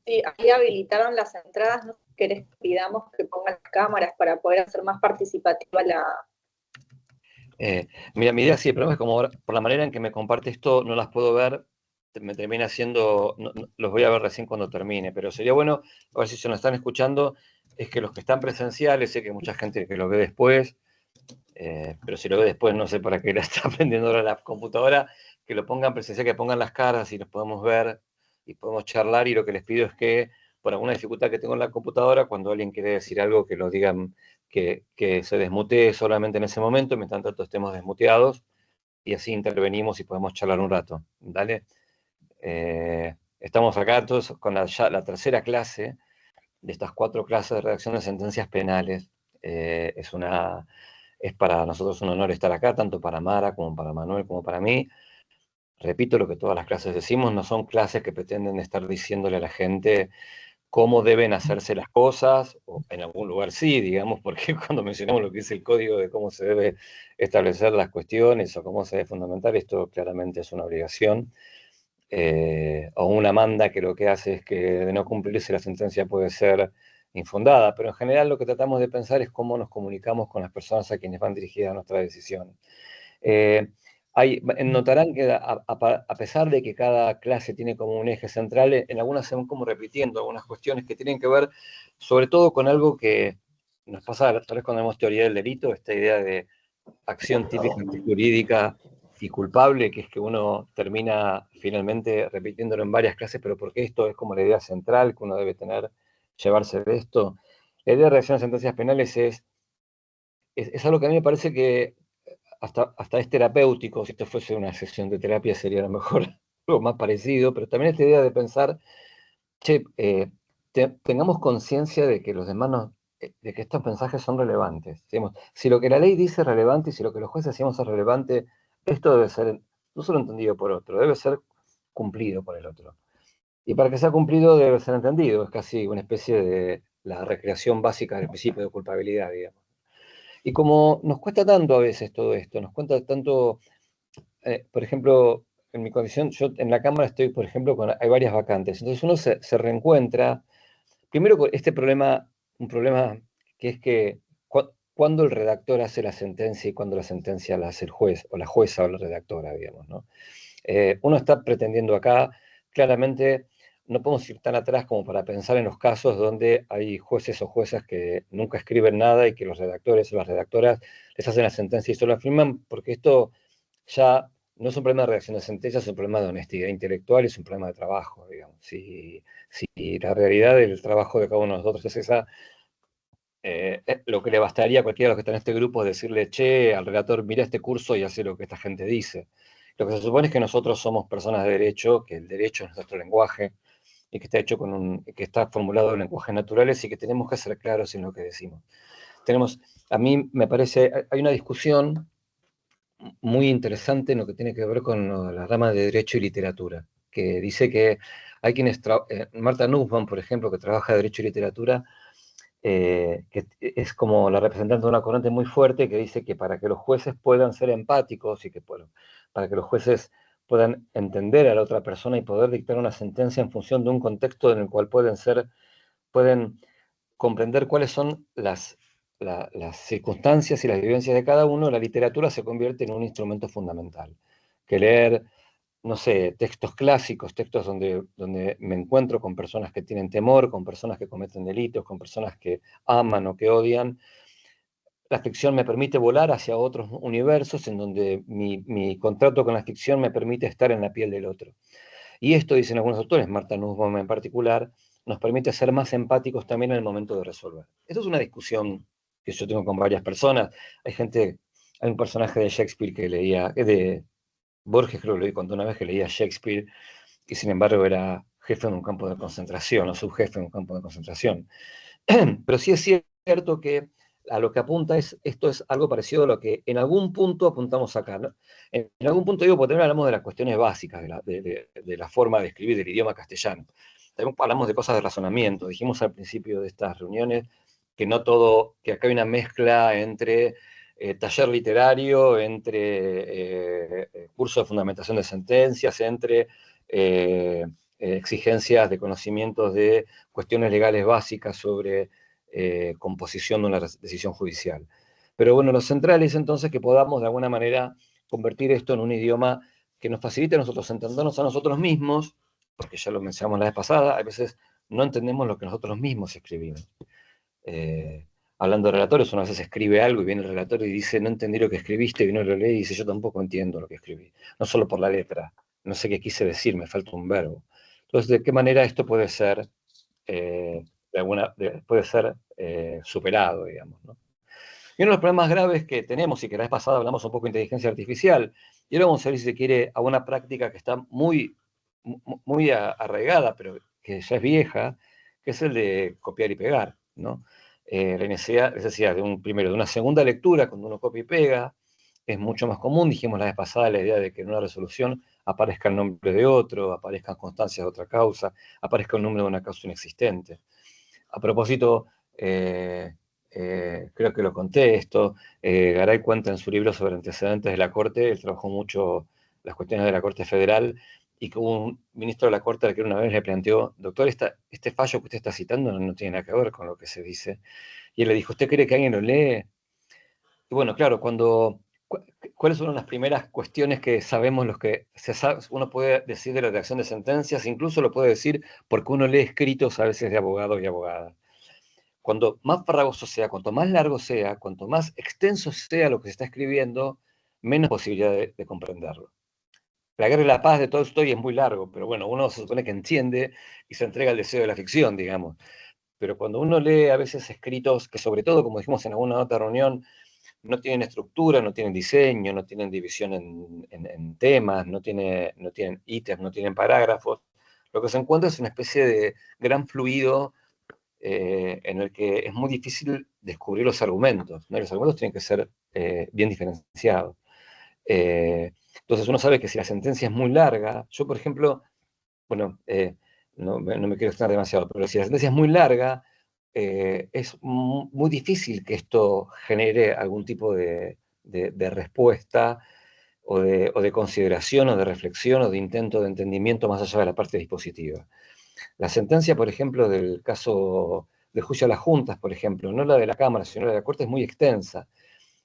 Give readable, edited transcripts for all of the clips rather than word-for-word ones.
Sí, ahí habilitaron las entradas, no sé si querés que pidamos que pongan las cámaras para poder hacer más participativa la... Mira, mi idea sí, el problema es como ahora, por la manera en que me comparte esto, no las puedo ver, me termina haciendo, los voy a ver recién cuando termine, pero sería bueno, a ver si se nos están escuchando, es que los que están presenciales, sé que hay mucha gente que lo ve después, pero si lo ve después no sé para qué la está aprendiendo ahora la computadora, que lo pongan presencial, que pongan las caras y nos podemos ver y podemos charlar, y lo que les pido es que, por alguna dificultad que tengo en la computadora, cuando alguien quiere decir algo, que lo digan, que se desmutee solamente en ese momento, mientras tanto estemos desmuteados, y así intervenimos y podemos charlar un rato. ¿Dale? Estamos acá todos con ya la tercera clase de estas 4 clases de redacción de sentencias penales. Es para nosotros un honor estar acá, tanto para Mara como para Manuel como para mí. Repito lo que todas las clases decimos, no son clases que pretenden estar diciéndole a la gente cómo deben hacerse las cosas, o en algún lugar sí, digamos, porque cuando mencionamos lo que es el código de cómo se debe establecer las cuestiones o cómo se debe fundamentar, esto claramente es una obligación, o una manda que lo que hace es que de no cumplirse la sentencia puede ser infundada, pero en general lo que tratamos de pensar es cómo nos comunicamos con las personas a quienes van dirigidas nuestra decisión. Eh, Notarán que a pesar de que cada clase tiene como un eje central, en algunas se van como repitiendo algunas cuestiones que tienen que ver sobre todo con algo que nos pasa tal vez cuando vemos teoría del delito, esta idea de acción típicamente jurídica y culpable, que es que uno termina finalmente repitiéndolo en varias clases, pero porque esto es como la idea central que uno debe tener, llevarse de esto. La idea de reacción a sentencias penales es algo que a mí me parece que hasta es terapéutico. Si esto fuese una sesión de terapia sería a lo mejor algo más parecido, pero también esta idea de pensar, che, tengamos conciencia de que los demás de que estos mensajes son relevantes. Digamos, si lo que la ley dice es relevante y si lo que los jueces decimos es relevante, esto debe ser no solo entendido por otro, debe ser cumplido por el otro. Y para que sea cumplido debe ser entendido, es casi una especie de la recreación básica del principio de culpabilidad, digamos. Y como nos cuesta tanto a veces todo esto, nos cuesta tanto, por ejemplo, en mi condición, yo en la Cámara estoy, por ejemplo, hay varias vacantes, entonces uno se reencuentra, primero con este problema, un problema que es que cuando el redactor hace la sentencia y cuando la sentencia la hace el juez, o la jueza o la redactora, digamos, ¿no? Uno está pretendiendo acá, claramente, no podemos ir tan atrás como para pensar en los casos donde hay jueces o juezas que nunca escriben nada y que los redactores o las redactoras les hacen la sentencia y solo la firman, porque esto ya no es un problema de redacción de sentencias, es un problema de honestidad intelectual y es un problema de trabajo, digamos. Si la realidad del trabajo de cada uno de nosotros es esa, lo que le bastaría a cualquiera de los que están en este grupo es decirle, che, al relator, mira este curso y hace lo que esta gente dice. Lo que se supone es que nosotros somos personas de derecho, que el derecho es nuestro lenguaje, y que está hecho que está formulado en lenguajes naturales y que tenemos que ser claros en lo que decimos. A mí me parece, hay una discusión muy interesante en lo que tiene que ver con la rama de Derecho y Literatura, que dice que hay quienes, Marta Nussbaum, por ejemplo, que trabaja de Derecho y Literatura, que es como la representante de una corriente muy fuerte que dice que para que los jueces puedan ser empáticos y para que los jueces puedan entender a la otra persona y poder dictar una sentencia en función de un contexto en el cual pueden comprender cuáles son las circunstancias y las vivencias de cada uno, la literatura se convierte en un instrumento fundamental. Que leer, no sé, textos clásicos, textos donde me encuentro con personas que tienen temor, con personas que cometen delitos, con personas que aman o que odian. La ficción me permite volar hacia otros universos en donde mi contrato con la ficción me permite estar en la piel del otro. Y esto, dicen algunos autores, Marta Nussbaum en particular, nos permite ser más empáticos también en el momento de resolver. Esto es una discusión que yo tengo con varias personas. Hay un personaje de Shakespeare que leía, de Borges creo que lo vi cuando una vez que leía Shakespeare, y sin embargo era jefe de un campo de concentración, o subjefe de un campo de concentración. Pero sí es cierto que a lo que apunta esto es algo parecido a lo que en algún punto apuntamos acá, ¿no? En algún punto digo, porque también hablamos de las cuestiones básicas de la forma de escribir del idioma castellano. También hablamos de cosas de razonamiento. Dijimos al principio de estas reuniones que no todo, que acá hay una mezcla entre taller literario, entre curso de fundamentación de sentencias, entre exigencias de conocimientos de cuestiones legales básicas sobre composición de una decisión judicial. Pero bueno, lo central es entonces que podamos de alguna manera convertir esto en un idioma que nos facilite a nosotros entendernos a nosotros mismos, porque ya lo mencionamos la vez pasada, a veces no entendemos lo que nosotros mismos escribimos. Hablando de relatores, uno a veces escribe algo y viene el relator y dice, no entendí lo que escribiste, y uno lo lee y dice, yo tampoco entiendo lo que escribí, no solo por la letra, no sé qué quise decir, me falta un verbo. Entonces, ¿de qué manera esto puede ser, superado, digamos, ¿no? Y uno de los problemas graves que tenemos, y que la vez pasada hablamos un poco de inteligencia artificial, y ahora vamos a ver si se quiere a una práctica que está muy arraigada, pero que ya es vieja, que es el de copiar y pegar, ¿no? La necesidad, es decir, primero, de una segunda lectura, cuando uno copia y pega, es mucho más común. Dijimos la vez pasada la idea de que en una resolución aparezca el nombre de otro, aparezcan constancias de otra causa, aparezca el número de una causa inexistente. A propósito, creo que lo conté esto, Garay cuenta en su libro sobre antecedentes de la Corte, él trabajó mucho las cuestiones de la Corte Federal, y que hubo un ministro de la Corte al que una vez le planteó, doctor, este fallo que usted está citando no tiene nada que ver con lo que se dice. Y él le dijo, ¿usted cree que alguien lo lee? Y bueno, claro, ¿cuáles son las primeras cuestiones que sabemos los que uno puede decir de la redacción de sentencias? Incluso lo puede decir porque uno lee escritos a veces de abogados y abogadas. Cuanto más farragoso sea, cuanto más largo sea, cuanto más extenso sea lo que se está escribiendo, menos posibilidad de comprenderlo. La Guerra y la Paz de Tolstoy es muy largo, pero bueno, uno se supone que entiende y se entrega al deseo de la ficción, digamos. Pero cuando uno lee a veces escritos que, sobre todo, como dijimos en alguna otra reunión, no tienen estructura, no tienen diseño, no tienen división en temas, no tienen ítems, no tienen parágrafos, lo que se encuentra es una especie de gran fluido en el que es muy difícil descubrir los argumentos, ¿no? Los argumentos tienen que ser bien diferenciados. Entonces uno sabe que si la sentencia es muy larga, yo por ejemplo, bueno, no me quiero extender demasiado, pero si la sentencia es muy larga, es muy difícil que esto genere algún tipo de respuesta o de consideración o de reflexión o de intento de entendimiento más allá de la parte dispositiva. La sentencia, por ejemplo, del caso de juicio a las juntas, por ejemplo, no la de la Cámara, sino la de la Corte, es muy extensa.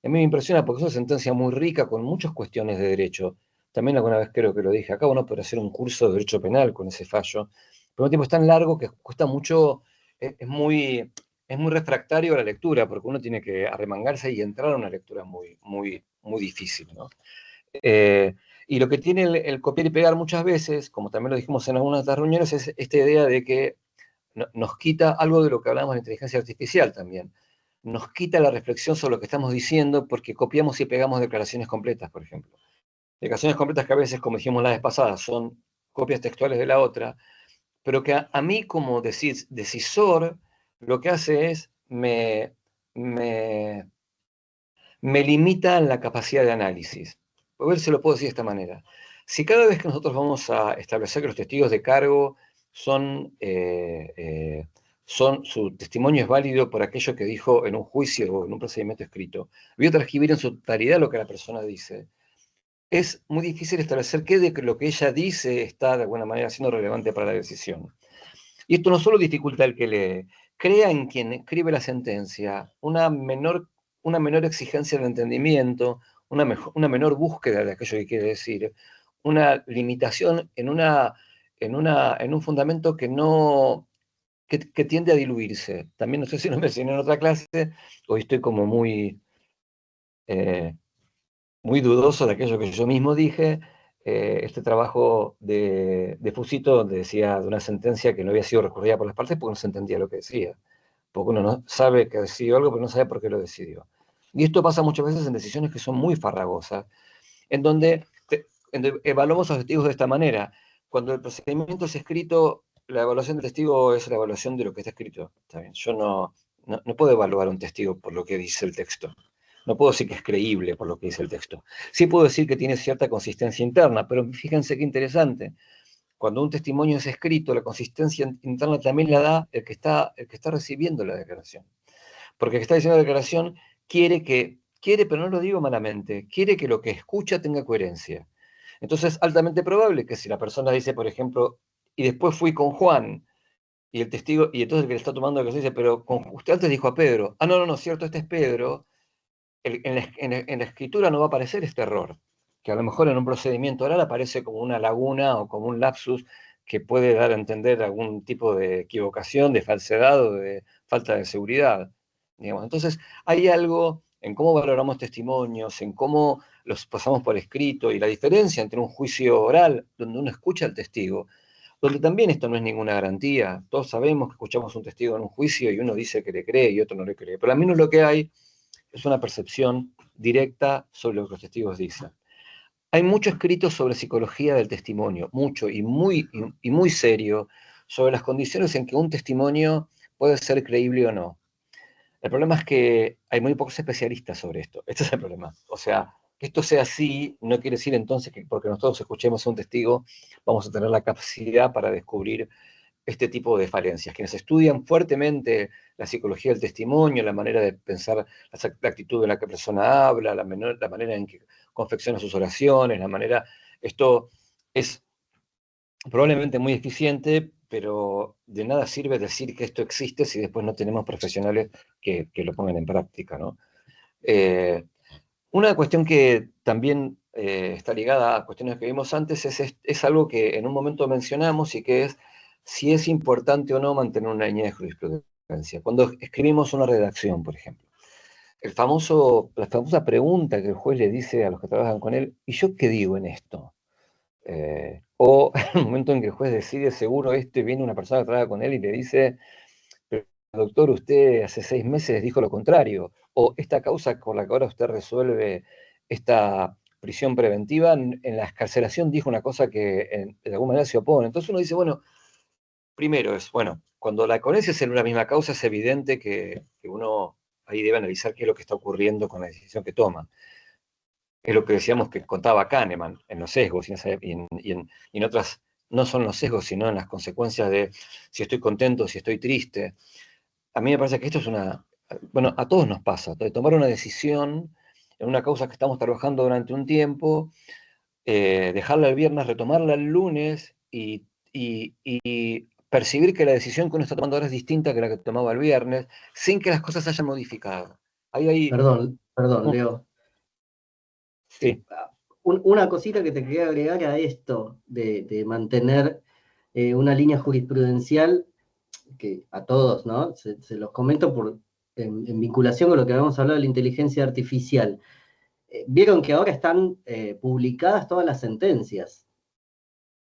A mí me impresiona porque es una sentencia muy rica con muchas cuestiones de derecho. También alguna vez creo que lo dije acá, uno puede hacer un curso de derecho penal con ese fallo. Pero un tiempo es tan largo que cuesta mucho, es muy refractario a la lectura, porque uno tiene que arremangarse y entrar a una lectura muy difícil, ¿no? Y lo que tiene el copiar y pegar muchas veces, como también lo dijimos en algunas de las reuniones, es esta idea de que nos quita algo de lo que hablamos de inteligencia artificial también. Nos quita la reflexión sobre lo que estamos diciendo porque copiamos y pegamos declaraciones completas, por ejemplo. Declaraciones completas que a veces, como dijimos la vez pasada, son copias textuales de la otra, pero que a mí como decisor lo que hace es me limita en la capacidad de análisis. A ver si lo puedo decir de esta manera. Si cada vez que nosotros vamos a establecer que los testigos de cargo su testimonio es válido por aquello que dijo en un juicio o en un procedimiento escrito, voy a transcribir en su totalidad lo que la persona dice, es muy difícil establecer qué de lo que ella dice está de alguna manera siendo relevante para la decisión. Y esto no solo dificulta al que lee, crea en quien escribe la sentencia una menor exigencia de entendimiento, una menor búsqueda de aquello que quiere decir, una limitación en un fundamento que tiende a diluirse. También no sé si lo mencioné en otra clase, hoy estoy como eh, muy dudoso de aquello que yo mismo dije. Este trabajo de Fusito, donde decía de una sentencia que no había sido recurrida por las partes porque no se entendía lo que decía. Porque uno no sabe que decidió algo, pero no sabe por qué lo decidió. Y esto pasa muchas veces en decisiones que son muy farragosas, en donde evaluamos a los testigos de esta manera. Cuando el procedimiento es escrito, la evaluación del testigo es la evaluación de lo que está escrito. ¿Está bien? Yo no puedo evaluar a un testigo por lo que dice el texto. No puedo decir que es creíble por lo que dice el texto. Sí puedo decir que tiene cierta consistencia interna, pero fíjense qué interesante. Cuando un testimonio es escrito, la consistencia interna también la da el que está recibiendo la declaración. Porque el que está diciendo la declaración quiere, pero no lo digo malamente, quiere que lo que escucha tenga coherencia. Entonces es altamente probable que si la persona dice, por ejemplo, y después fui con Juan, y el testigo, y entonces el que le está tomando la cosa dice, pero usted antes dijo a Pedro, ah, no, cierto, este es Pedro, en la escritura no va a aparecer este error, que a lo mejor en un procedimiento oral aparece como una laguna o como un lapsus que puede dar a entender algún tipo de equivocación, de falsedad o de falta de seguridad, digamos. Entonces, hay algo en cómo valoramos testimonios, en cómo los pasamos por escrito y la diferencia entre un juicio oral, donde uno escucha al testigo, donde también esto no es ninguna garantía. Todos sabemos que escuchamos un testigo en un juicio y uno dice que le cree y otro no le cree. Pero al menos lo que hay es una percepción directa sobre lo que los testigos dicen. Hay mucho escrito sobre psicología del testimonio, mucho y muy serio, sobre las condiciones en que un testimonio puede ser creíble o no. El problema es que hay muy pocos especialistas sobre esto. Este es el problema. O sea, que esto sea así no quiere decir entonces que porque nosotros escuchemos a un testigo vamos a tener la capacidad para descubrir este tipo de falencias. Quienes estudian fuertemente la psicología del testimonio, la manera de pensar, la actitud en la que la persona habla, la manera en que confecciona sus oraciones, esto es probablemente muy eficiente, pero de nada sirve decir que esto existe si después no tenemos profesionales que lo pongan en práctica, ¿no? Eh, una cuestión que también está ligada a cuestiones que vimos antes es algo que en un momento mencionamos y que es si es importante o no mantener una línea de jurisprudencia. Cuando escribimos una redacción, por ejemplo, la famosa pregunta que el juez le dice a los que trabajan con él, ¿y yo qué digo en esto? O en el momento en que el juez decide seguro esto y viene una persona que trabaja con él y le dice, pero, doctor, usted hace 6 meses dijo lo contrario, o esta causa por la que ahora usted resuelve esta prisión preventiva, en la excarcelación dijo una cosa que de alguna manera se opone. Entonces uno dice, bueno, primero bueno, cuando la conoces en una misma causa es evidente que uno ahí debe analizar qué es lo que está ocurriendo con la decisión que toma. Es lo que decíamos que contaba Kahneman en los sesgos y en otras, no son los sesgos, sino en las consecuencias de si estoy contento, si estoy triste. A mí me parece que esto es bueno, a todos nos pasa, de tomar una decisión en una causa que estamos trabajando durante un tiempo, dejarla el viernes, retomarla el lunes y percibir que la decisión que uno está tomando ahora es distinta que la que tomaba el viernes, sin que las cosas se hayan modificado. Ahí, Perdón, Leo. sí. Una cosita que te quería agregar a esto de mantener una línea jurisprudencial que a todos, ¿no? Se los comento en vinculación con lo que habíamos hablado de la inteligencia artificial. Vieron que ahora están publicadas todas las sentencias.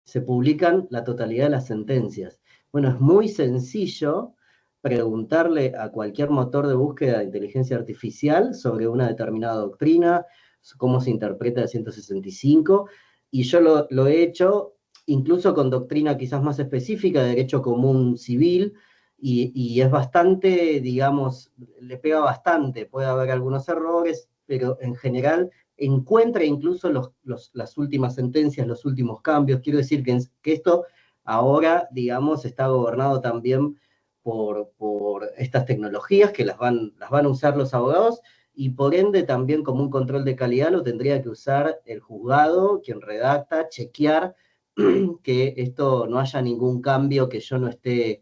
Se publican la totalidad de las sentencias. Bueno, es muy sencillo preguntarle a cualquier motor de búsqueda de inteligencia artificial sobre una determinada doctrina, cómo se interpreta el 165, y yo lo he hecho incluso con doctrina quizás más específica de derecho común civil, y es bastante, digamos, le pega bastante, puede haber algunos errores, pero en general encuentra incluso las últimas sentencias, los últimos cambios. Quiero decir que esto ahora, digamos, está gobernado también por estas tecnologías que las van a usar los abogados, y por ende también como un control de calidad lo tendría que usar el juzgado, quien redacta, chequear que esto no haya ningún cambio, que yo no esté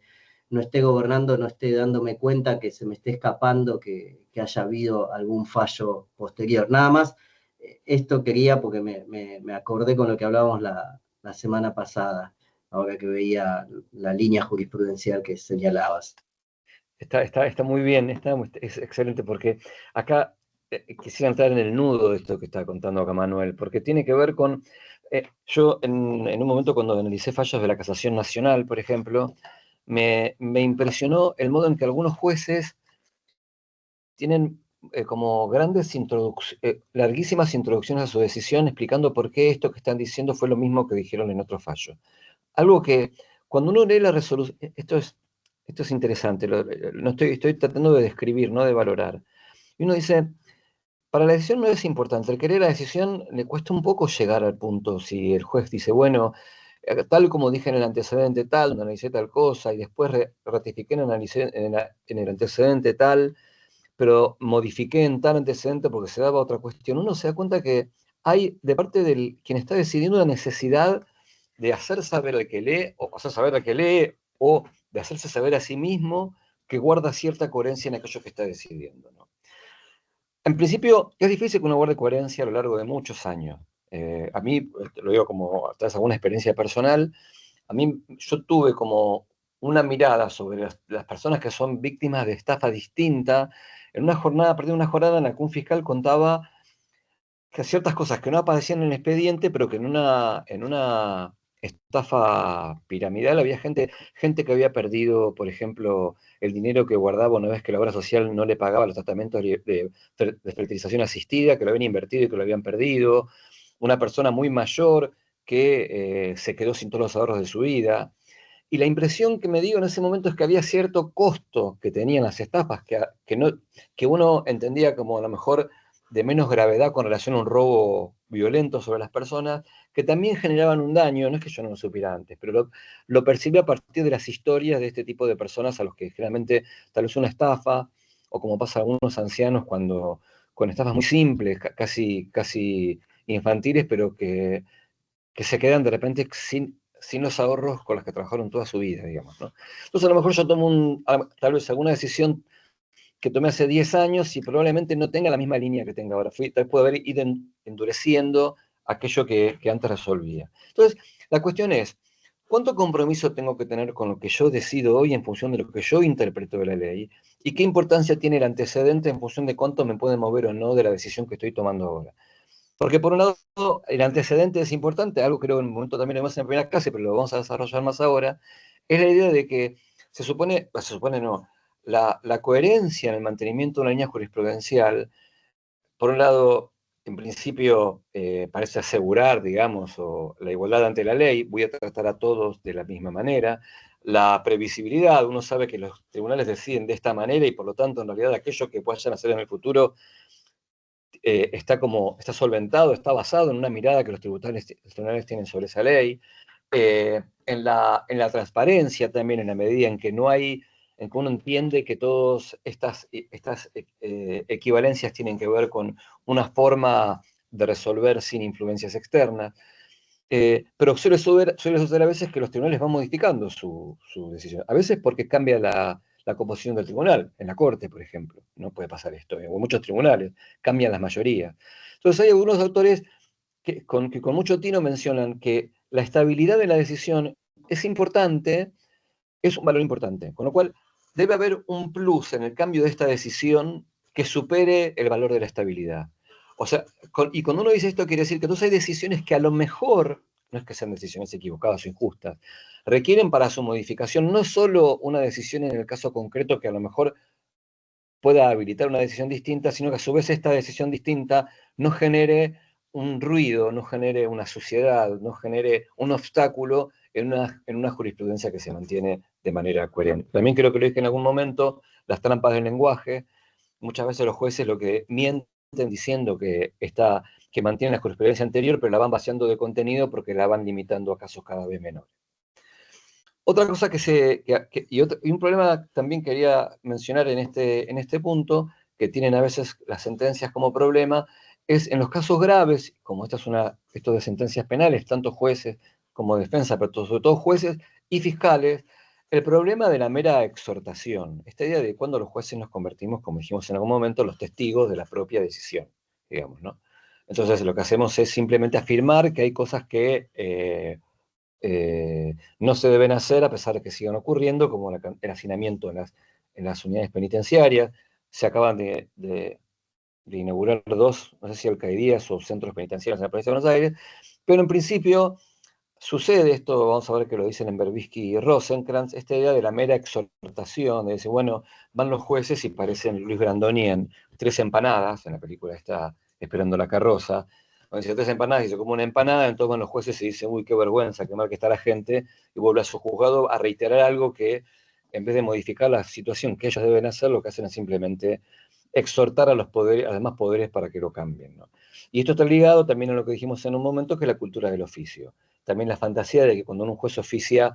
gobernando, no esté dándome cuenta, que se me esté escapando, que haya habido algún fallo posterior. Nada más, esto quería porque me acordé con lo que hablábamos la semana pasada, ahora que veía la línea jurisprudencial que señalabas. Está muy bien, es excelente porque acá quisiera entrar en el nudo de esto que está contando acá Manuel, porque tiene que ver con, yo en un momento cuando analicé fallos de la Casación Nacional, por ejemplo, me impresionó el modo en que algunos jueces tienen como larguísimas introducciones a su decisión explicando por qué esto que están diciendo fue lo mismo que dijeron en otro fallo. Algo que cuando uno lee la resolución, esto es interesante, no estoy tratando de describir, no de valorar. Y uno dice, para la decisión no es importante, el querer la decisión le cuesta un poco llegar al punto, si el juez dice, bueno, tal como dije en el antecedente tal, analicé tal cosa, y después ratifiqué en el antecedente tal, pero modifiqué en tal antecedente porque se daba otra cuestión. Uno se da cuenta que hay de parte de quien está decidiendo una necesidad de hacer saber al que lee, o hacer saber al que lee, o de hacerse saber a sí mismo que guarda cierta coherencia en aquello que está decidiendo, ¿no? En principio, es difícil que uno guarde coherencia a lo largo de muchos años. A mí, lo digo como tras alguna experiencia personal, a mí yo tuve como una mirada sobre las personas que son víctimas de estafa distinta en una jornada, a partir de una jornada en la que un fiscal contaba que ciertas cosas que no aparecían en el expediente, pero que en una estafa piramidal había gente que había perdido, por ejemplo, el dinero que guardaba una vez que la obra social no le pagaba los tratamientos de fertilización asistida, que lo habían invertido y que lo habían perdido. Una persona muy mayor que se quedó sin todos los ahorros de su vida. Y la impresión que me dio en ese momento es que había cierto costo que tenían las estafas, que uno entendía como a lo mejor de menos gravedad con relación a un robo violento sobre las personas, que también generaban un daño, no es que yo no lo supiera antes, pero lo percibí a partir de las historias de este tipo de personas a los que generalmente tal vez una estafa, o como pasa a algunos ancianos con estafas muy simples, casi infantiles, pero que se quedan de repente sin los ahorros con los que trabajaron toda su vida, digamos, ¿no? Entonces a lo mejor yo tomo tal vez alguna decisión que tomé hace 10 años y probablemente no tenga la misma línea que tenga ahora. Tal vez puedo haber ido endureciendo aquello que antes resolvía. Entonces, la cuestión es, ¿cuánto compromiso tengo que tener con lo que yo decido hoy en función de lo que yo interpreto de la ley? ¿Y qué importancia tiene el antecedente en función de cuánto me puede mover o no de la decisión que estoy tomando ahora? Porque por un lado, el antecedente es importante, algo creo en un momento también lo vimos en la primera clase, pero lo vamos a desarrollar más ahora, es la idea de que se supone no, la coherencia en el mantenimiento de una línea jurisprudencial, por un lado, en principio parece asegurar, digamos, la igualdad ante la ley, voy a tratar a todos de la misma manera, la previsibilidad, uno sabe que los tribunales deciden de esta manera y por lo tanto, en realidad, aquello que vayan a hacer en el futuro está solventado, está basado en una mirada que los tribunales tienen sobre esa ley, en la transparencia también, en la medida en que en que uno entiende que todas estas equivalencias tienen que ver con una forma de resolver sin influencias externas. Pero suele suceder a veces que los tribunales van modificando su decisión. A veces porque cambia la composición del tribunal, en la Corte, por ejemplo. No puede pasar esto, o en muchos tribunales, cambian las mayorías. Entonces hay algunos autores que con mucho tino mencionan que la estabilidad de la decisión es importante, es un valor importante, con lo cual debe haber un plus en el cambio de esta decisión que supere el valor de la estabilidad. O sea, y cuando uno dice esto quiere decir que entonces hay decisiones que a lo mejor, no es que sean decisiones equivocadas o injustas, requieren para su modificación no solo una decisión en el caso concreto que a lo mejor pueda habilitar una decisión distinta, sino que a su vez esta decisión distinta no genere un ruido, no genere una suciedad, no genere un obstáculo en una jurisprudencia que se mantiene de manera coherente. También creo que lo dije en algún momento, las trampas del lenguaje, muchas veces los jueces lo que mienten diciendo que mantienen la jurisprudencia anterior, pero la van vaciando de contenido porque la van limitando a casos cada vez menores. Otra cosa y un problema también quería mencionar en este punto, que tienen a veces las sentencias como problema, es en los casos graves, como esto de sentencias penales, tanto jueces como defensa, pero sobre todo jueces y fiscales, el problema de la mera exhortación, esta idea de cuando los jueces nos convertimos, como dijimos en algún momento, los testigos de la propia decisión, digamos, ¿no? Entonces lo que hacemos es simplemente afirmar que hay cosas que no se deben hacer a pesar de que sigan ocurriendo, como el hacinamiento en las unidades penitenciarias. Se acaban de inaugurar dos, no sé si alcaldías o centros penitenciarios en la provincia de Buenos Aires, pero en principio sucede esto, vamos a ver que lo dicen en Berbisky y Rosenkrantz, esta idea de la mera exhortación, de decir, bueno, van los jueces y parecen Luis Brandoni en Tres Empanadas, en la película está Esperando la carroza, cuando dice 3 empanadas y se come una empanada, entonces van los jueces y dicen, uy, qué vergüenza, qué mal que está la gente, y vuelve a su juzgado a reiterar algo que, en vez de modificar la situación que ellos deben hacer, lo que hacen es simplemente exhortar a los demás poderes para que lo cambien, ¿no? Y esto está ligado también a lo que dijimos en un momento, que es la cultura del oficio. También la fantasía de que cuando un juez oficia,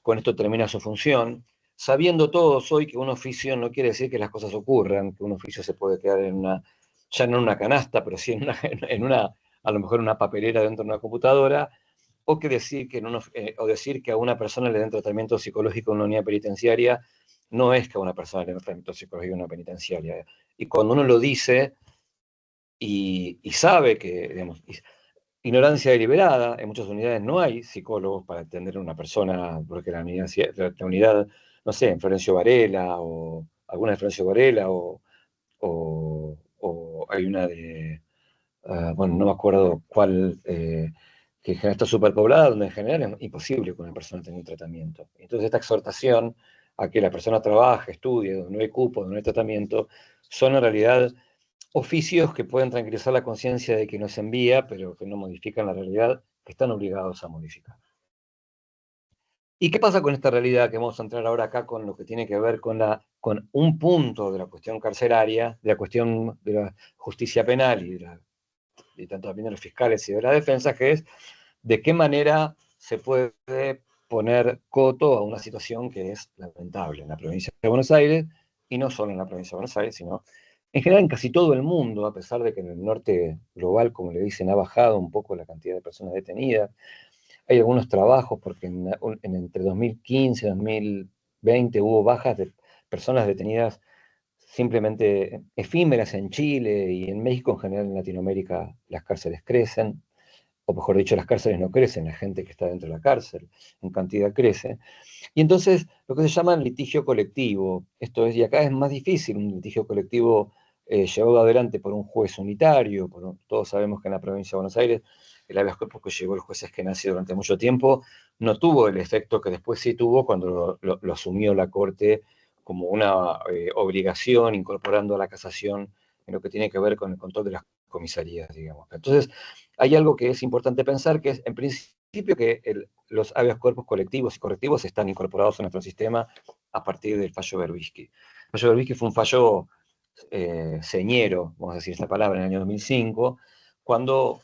con esto termina su función, sabiendo todos hoy que un oficio no quiere decir que las cosas ocurran, que un oficio se puede quedar ya no en una canasta, pero sí en una a lo mejor una papelera dentro de una computadora, o que decir que, o decir que a una persona le den tratamiento psicológico en una unidad penitenciaria no es que a una persona le den tratamiento psicológico en una penitenciaria. Y cuando uno lo dice y sabe que, digamos, ignorancia deliberada, en muchas unidades no hay psicólogos para atender a una persona, porque la unidad, no sé, en Florencio Varela, o alguna de Florencio Varela, o hay una de, bueno, no me acuerdo cuál, que en general está superpoblada, donde en general es imposible que una persona tenga un tratamiento. Entonces esta exhortación a que la persona trabaje, estudie, donde no hay cupo, donde no hay tratamiento, son en realidad oficios que pueden tranquilizar la conciencia de que nos envía, pero que no modifican la realidad, que están obligados a modificar. ¿Y qué pasa con esta realidad que vamos a entrar ahora acá con lo que tiene que ver con un punto de la cuestión carceraria, de la cuestión de la justicia penal y tanto también de los fiscales y de la defensa, que es de qué manera se puede poner coto a una situación que es lamentable en la provincia de Buenos Aires, y no solo en la provincia de Buenos Aires, sino en general en casi todo el mundo, a pesar de que en el norte global, como le dicen, ha bajado un poco la cantidad de personas detenidas. Hay algunos trabajos, porque entre 2015 y 2020 hubo bajas de personas detenidas simplemente efímeras en Chile y en México, en general en Latinoamérica las cárceles crecen, o mejor dicho, las cárceles no crecen, la gente que está dentro de la cárcel en cantidad crece. Y entonces lo que se llama litigio colectivo, esto es, y acá es más difícil un litigio colectivo llevado adelante por un juez unitario, todos sabemos que en la provincia de Buenos Aires el habeas corpus que llevó el juez Eskenazi durante mucho tiempo no tuvo el efecto que después sí tuvo cuando lo asumió la Corte como una obligación, incorporando a la casación en lo que tiene que ver con el control de las comisarías, digamos. Entonces, hay algo que es importante pensar, que es, en principio, que los habeas corpus colectivos y correctivos están incorporados en nuestro sistema a partir del fallo Berbisky. El fallo Berbisky fue un fallo señero, vamos a decir esta palabra, en el año 2005, cuando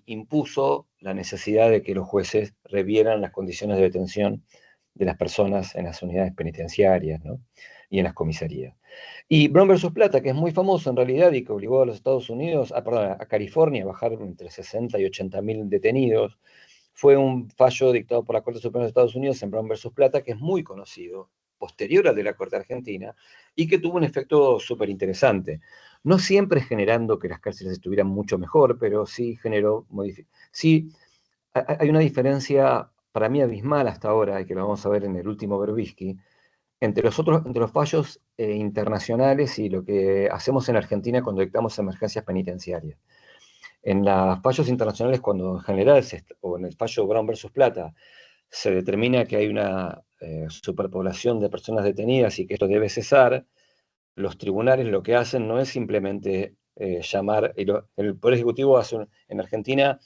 impuso la necesidad de que los jueces revieran las condiciones de detención de las personas en las unidades penitenciarias, ¿no? Y en las comisarías. Y Brown versus Plata, que es muy famoso en realidad y que obligó a los Estados Unidos, a California a bajar entre 60 y 80 mil detenidos, fue un fallo dictado por la Corte Suprema de Estados Unidos en Brown versus Plata, que es muy conocido, posterior al de la Corte Argentina, y que tuvo un efecto súper interesante. No siempre generando que las cárceles estuvieran mucho mejor, pero sí generó sí, hay una diferencia para mí abismal hasta ahora, y que lo vamos a ver en el último Berbisky, entre los fallos internacionales y lo que hacemos en Argentina cuando dictamos emergencias penitenciarias. En los fallos internacionales, cuando en general, o en el fallo Brown versus Plata, se determina que hay una superpoblación de personas detenidas y que esto debe cesar, los tribunales lo que hacen no es simplemente llamar, el Poder Ejecutivo en Argentina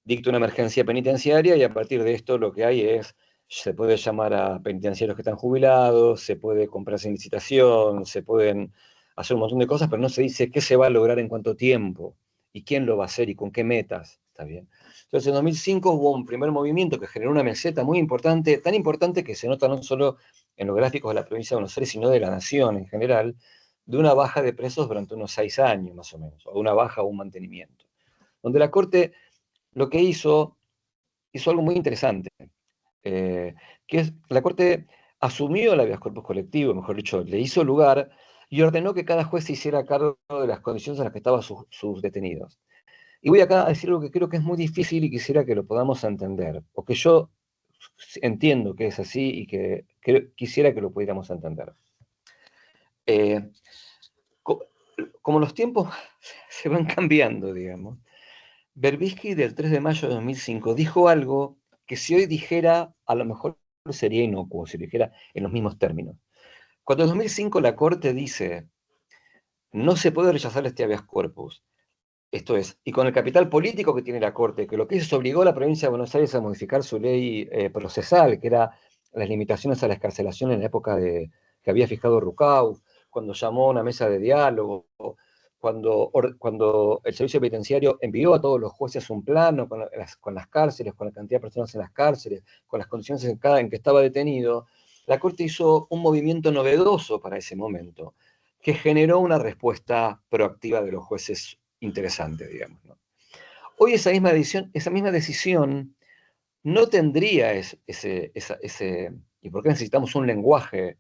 dicta una emergencia penitenciaria y a partir de esto lo que hay es, se puede llamar a penitenciarios que están jubilados, se puede comprar sin licitación, se pueden hacer un montón de cosas, pero no se dice qué se va a lograr en cuánto tiempo y quién lo va a hacer y con qué metas. ¿Está bien? Entonces en 2005 hubo un primer movimiento que generó una meseta muy importante, tan importante que se nota no solo en los gráficos de la provincia de Buenos Aires, sino de la nación en general, de una baja de presos durante unos 6 años más o menos, o una baja o un mantenimiento. Donde la Corte lo que hizo algo muy interesante, que es, la Corte asumió el habeas corpus colectivo, mejor dicho, le hizo lugar y ordenó que cada juez se hiciera cargo de las condiciones en las que estaban sus detenidos. Y voy acá a decir algo que creo que es muy difícil y quisiera que lo podamos entender, o que yo entiendo que es así y que quisiera que lo pudiéramos entender. Como los tiempos se van cambiando, digamos, Berbisky del 3 de mayo de 2005 dijo algo que si hoy dijera, a lo mejor sería inocuo, si lo dijera en los mismos términos. Cuando en 2005 la Corte dice, no se puede rechazar este habeas corpus, esto es, y con el capital político que tiene la Corte, que lo que hizo es obligó a la provincia de Buenos Aires a modificar su ley procesal, que era las limitaciones a la excarcelación en la época que había fijado Rucau, cuando llamó a una mesa de diálogo, cuando el servicio penitenciario envió a todos los jueces un plano con las cárceles, con la cantidad de personas en las cárceles, con las condiciones en que estaba detenido, la Corte hizo un movimiento novedoso para ese momento, que generó una respuesta proactiva de los jueces interesante, digamos, ¿no? Hoy esa misma decisión no tendría ¿y por qué necesitamos un lenguaje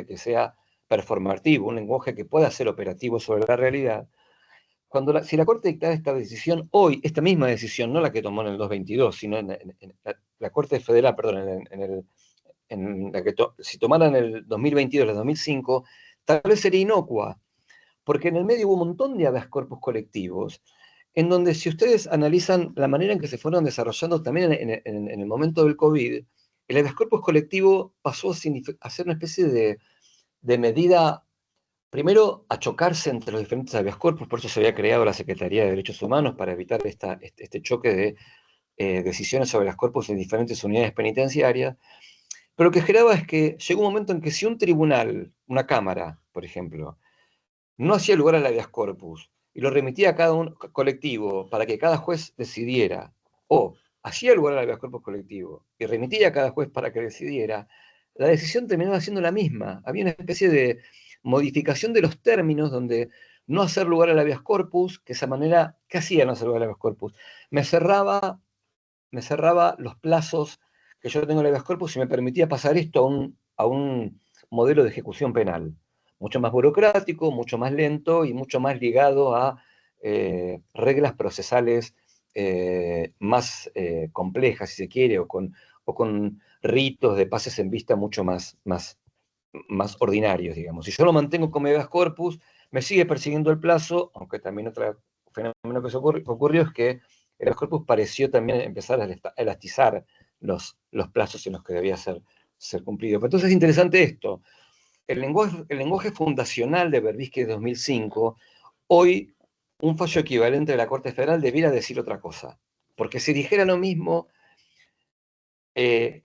que sea performativo, un lenguaje que pueda ser operativo sobre la realidad? Si la Corte dictara esta decisión hoy, esta misma decisión, no la que tomó en el 222, sino en la Corte Federal, perdón, en la que si tomara en el 2022 o el 2005, tal vez sería inocua, porque en el medio hubo un montón de habeas corpus colectivos, en donde si ustedes analizan la manera en que se fueron desarrollando también en el momento del COVID, el habeas corpus colectivo pasó a ser una especie de medida, primero, a chocarse entre los diferentes habeas corpus, por eso se había creado la Secretaría de Derechos Humanos para evitar este choque de decisiones sobre las corpus en diferentes unidades penitenciarias. Pero lo que generaba es que llegó un momento en que si un tribunal, una cámara, por ejemplo, no hacía lugar al habeas corpus y lo remitía a cada un colectivo para que cada juez decidiera, o hacía lugar al habeas corpus colectivo y remitía a cada juez para que decidiera, la decisión terminaba siendo la misma. Había una especie de modificación de los términos donde no hacer lugar al habeas corpus, que esa manera, ¿qué hacía no hacer lugar al habeas corpus? Me cerraba los plazos que yo tengo en el habeas corpus y me permitía pasar esto a un modelo de ejecución penal, mucho más burocrático, mucho más lento y mucho más ligado a reglas procesales más complejas, si se quiere, o con ritos de pases en vista mucho más ordinarios, digamos. Si yo lo mantengo como habeas corpus, me sigue persiguiendo el plazo, aunque también otro fenómeno que ocurrió es que el habeas corpus pareció también empezar a elastizar los plazos en los que debía ser cumplido. Pero entonces es interesante esto. El lenguaje fundacional de Berbisky de 2005, hoy un fallo equivalente de la Corte Federal debiera decir otra cosa. Porque si dijera lo mismo,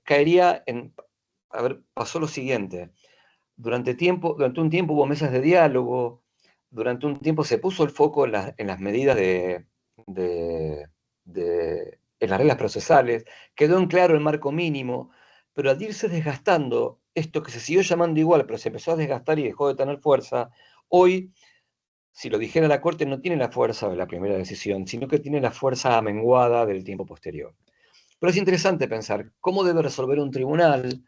caería en... A ver, pasó lo siguiente. Durante un tiempo hubo mesas de diálogo, durante un tiempo se puso el foco en las medidas en las reglas procesales, quedó en claro el marco mínimo, pero al irse desgastando esto que se siguió llamando igual, pero se empezó a desgastar y dejó de tener fuerza, hoy, si lo dijera la Corte, no tiene la fuerza de la primera decisión, sino que tiene la fuerza amenguada del tiempo posterior. Pero es interesante pensar cómo debe resolver un tribunal,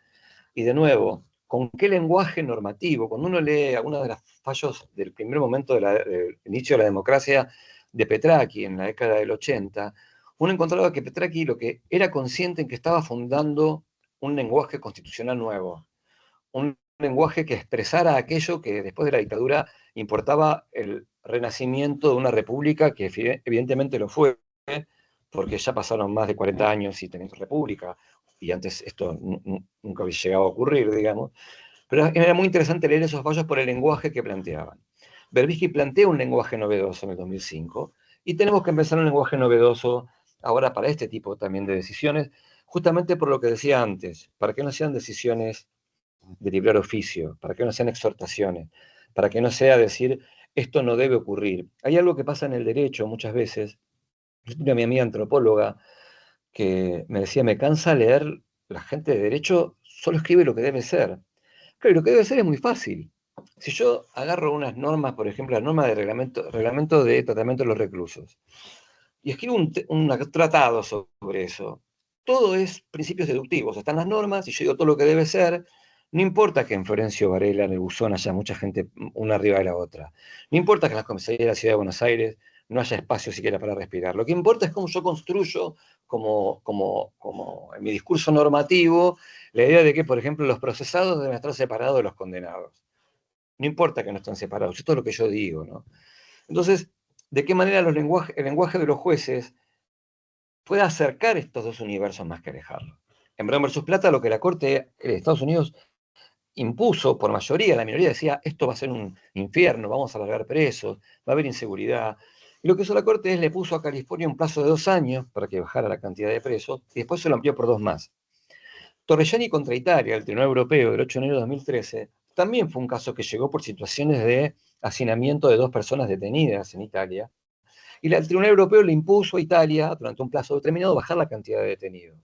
y de nuevo, con qué lenguaje normativo. Cuando uno lee algunos de los fallos del primer momento del inicio de la democracia de Petracchi en la década del 80, uno encontraba que Petracchi lo que era consciente en que estaba fundando un lenguaje constitucional nuevo, un lenguaje que expresara aquello que después de la dictadura importaba el renacimiento de una república que evidentemente lo fue, porque ya pasaron más de 40 años y tenemos república, y antes esto nunca había llegado a ocurrir, digamos. Pero era muy interesante leer esos fallos por el lenguaje que planteaban. Berbisky plantea un lenguaje novedoso en el 2005, y tenemos que empezar un lenguaje novedoso ahora para este tipo también de decisiones, justamente por lo que decía antes, para que no sean decisiones de librar oficio, para que no sean exhortaciones, para que no sea decir, esto no debe ocurrir. Hay algo que pasa en el derecho muchas veces. Yo tenía a mi amiga antropóloga que me decía, me cansa leer, la gente de derecho solo escribe lo que debe ser. Claro, y lo que debe ser es muy fácil. Si yo agarro unas normas, por ejemplo, la norma de reglamento de tratamiento de los reclusos, y escribo un tratado sobre eso, todo es principios deductivos. Están las normas y yo digo todo lo que debe ser. No importa que en Florencio Varela, en el Buzón, haya mucha gente una arriba de la otra. No importa que en las comisarías de la Ciudad de Buenos Aires no haya espacio siquiera para respirar. Lo que importa es cómo yo construyo, como en mi discurso normativo, la idea de que, por ejemplo, los procesados deben estar separados de los condenados. No importa que no estén separados, esto es lo que yo digo, ¿no? Entonces, ¿de qué manera el lenguaje de los jueces puede acercar estos dos universos más que alejarlos? En Brown versus Plata, lo que la Corte de Estados Unidos impuso por mayoría, la minoría decía, esto va a ser un infierno, vamos a largar presos, va a haber inseguridad. Y lo que hizo la Corte es le puso a California un plazo de 2 años para que bajara la cantidad de presos, y después se lo amplió por 2 más. Torreggiani contra Italia, el Tribunal Europeo del 8 de enero de 2013, también fue un caso que llegó por situaciones de hacinamiento de 2 personas detenidas en Italia, y el Tribunal Europeo le impuso a Italia, durante un plazo determinado, bajar la cantidad de detenidos.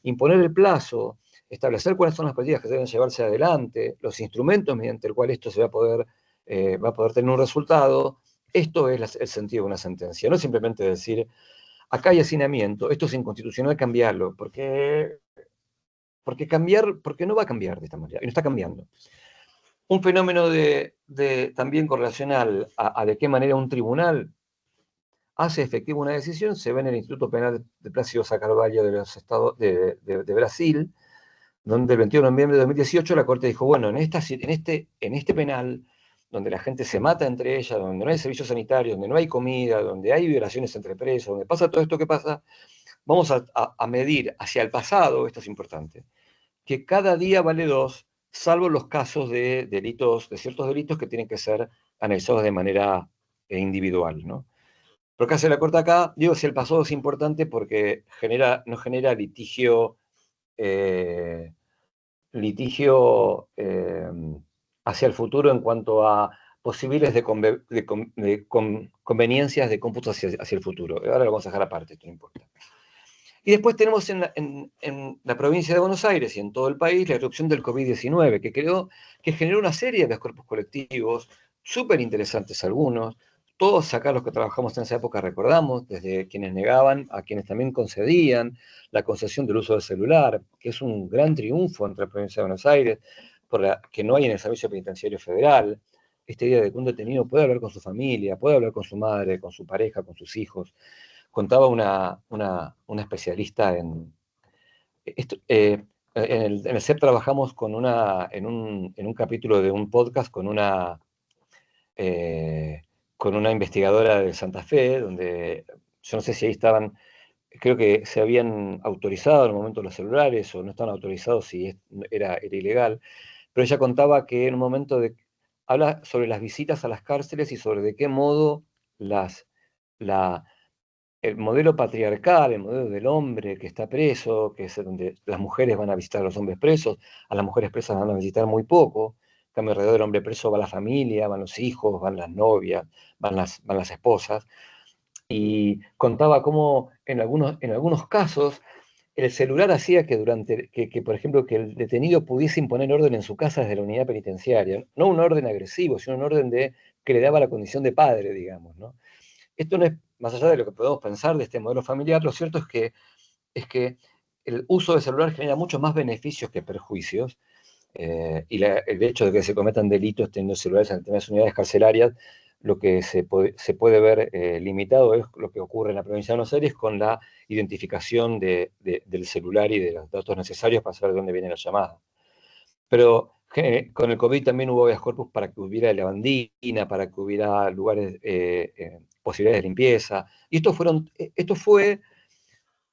Imponer el plazo, establecer cuáles son las políticas que deben llevarse adelante, los instrumentos mediante el cual esto se va a poder tener un resultado. Esto es el sentido de una sentencia. No simplemente decir, acá hay hacinamiento, esto es inconstitucional, cambiarlo, porque no va a cambiar de esta manera, y no está cambiando. Un fenómeno también con relación a de qué manera un tribunal hace efectiva una decisión, se ve en el Instituto Penal de Plácido Sá Carvalho de Brasil, donde el 21 de noviembre de 2018 la Corte dijo, bueno, en este penal, donde la gente se mata entre ellas, donde no hay servicios sanitarios, donde no hay comida, donde hay violaciones entre presos, donde pasa todo esto que pasa, vamos a medir hacia el pasado, esto es importante, que cada día vale 2, salvo los casos de delitos, de ciertos delitos que tienen que ser analizados de manera individual, ¿no? Pero ¿qué hace la Corte acá? Digo, si el pasado es importante porque no genera litigio hacia el futuro en cuanto a posibles conveniencias de cómputo hacia el futuro. Ahora lo vamos a dejar aparte, esto no importa. Y después tenemos en la provincia de Buenos Aires y en todo el país la erupción del COVID-19, que generó una serie de cuerpos colectivos, súper interesantes algunos. Todos acá los que trabajamos en esa época recordamos, desde quienes negaban a quienes también concedían la concesión del uso del celular, que es un gran triunfo entre la provincia de Buenos Aires, que no hay en el Servicio Penitenciario Federal. Esta idea de que un detenido puede hablar con su familia, puede hablar con su madre, con su pareja, con sus hijos. Contaba una especialista en el CEP trabajamos en un capítulo de un podcast con una investigadora de Santa Fe, donde yo no sé si ahí estaban, creo que se habían autorizado en el momento los celulares o no estaban autorizados si era ilegal, pero ella contaba que en un momento habla sobre las visitas a las cárceles y sobre de qué modo el modelo patriarcal, el modelo del hombre que está preso, que es donde las mujeres van a visitar a los hombres presos, a las mujeres presas van a visitar muy poco, en cambio alrededor del hombre preso va la familia, van los hijos, van las novias, van las esposas, y contaba cómo en algunos casos el celular hacía que, por ejemplo, que el detenido pudiese imponer orden en su casa desde la unidad penitenciaria, no un orden agresivo, sino un orden que le daba la condición de padre, digamos, ¿no? Esto no es, más allá de lo que podemos pensar de este modelo familiar, lo cierto es que el uso del celular genera muchos más beneficios que perjuicios, y el hecho de que se cometan delitos teniendo celulares en determinadas unidades carcelarias, lo que se puede ver limitado es lo que ocurre en la provincia de Buenos Aires con la identificación del celular y de los datos necesarios para saber de dónde viene la llamada. Pero con el COVID también hubo habeas corpus para que hubiera lavandina, para que hubiera lugares, posibilidades de limpieza. Y esto fue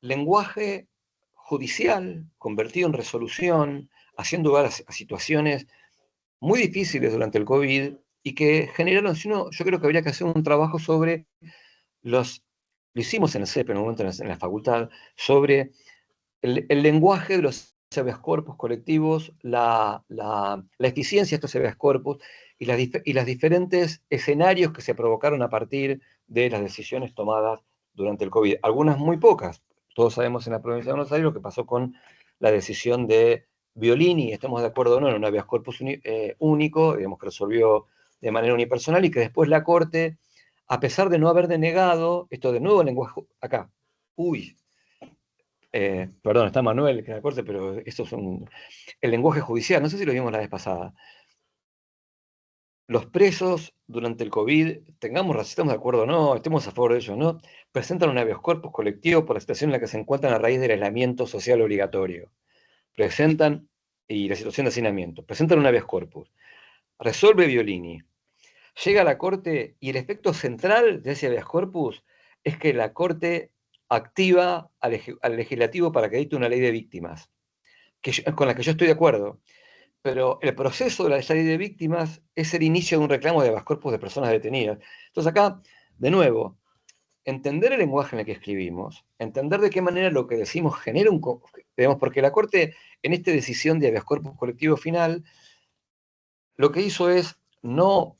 lenguaje judicial convertido en resolución, haciendo lugar a situaciones muy difíciles durante el COVID y que generaron, yo creo que habría que hacer un trabajo sobre lo hicimos en el CEP en un momento en la facultad, sobre el lenguaje de los habeas corpus colectivos, la eficiencia de estos habeas corpus y los diferentes escenarios que se provocaron a partir de las decisiones tomadas durante el COVID. Algunas muy pocas. Todos sabemos en la provincia de Buenos Aires lo que pasó con la decisión de Violini, estamos de acuerdo o no, en un habeas corpus único, digamos que resolvió de manera unipersonal y que después la Corte, a pesar de no haber denegado, esto de nuevo el lenguaje, acá, perdón, está Manuel, que me acuerde, pero esto es el lenguaje judicial, no sé si lo vimos la vez pasada. Los presos durante el COVID, si estamos de acuerdo o no, estemos a favor de ello o no, presentan un habeas corpus colectivo por la situación en la que se encuentran a raíz del aislamiento social obligatorio. Y la situación de hacinamiento. Presentan un habeas corpus. Resuelve Violini. Llega a la Corte y el efecto central de ese habeas corpus es que la Corte activa al legislativo para que dicte una ley de víctimas, con la que yo estoy de acuerdo. Pero el proceso de la ley de víctimas es el inicio de un reclamo de habeas corpus de personas detenidas. Entonces acá, de nuevo, entender el lenguaje en el que escribimos, entender de qué manera lo que decimos genera digamos, porque la Corte, en esta decisión de habeas corpus colectivo final, lo que hizo es, no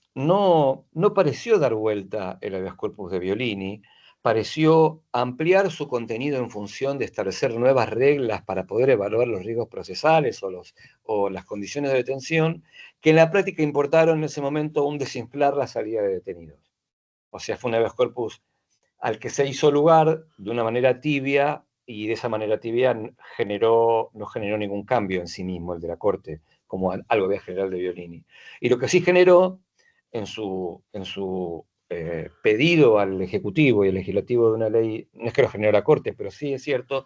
pareció dar vuelta el habeas corpus de Violini, pareció ampliar su contenido en función de establecer nuevas reglas para poder evaluar los riesgos procesales o las condiciones de detención, que en la práctica importaron en ese momento un desinflar la salida de detenidos. O sea, fue un habeas corpus al que se hizo lugar de una manera tibia, y de esa manera tibia no generó ningún cambio en sí mismo, el de la Corte, como algo había general de Violini. Y lo que sí generó en su pedido al Ejecutivo y al Legislativo de una ley, no es que lo generó la Corte, pero sí es cierto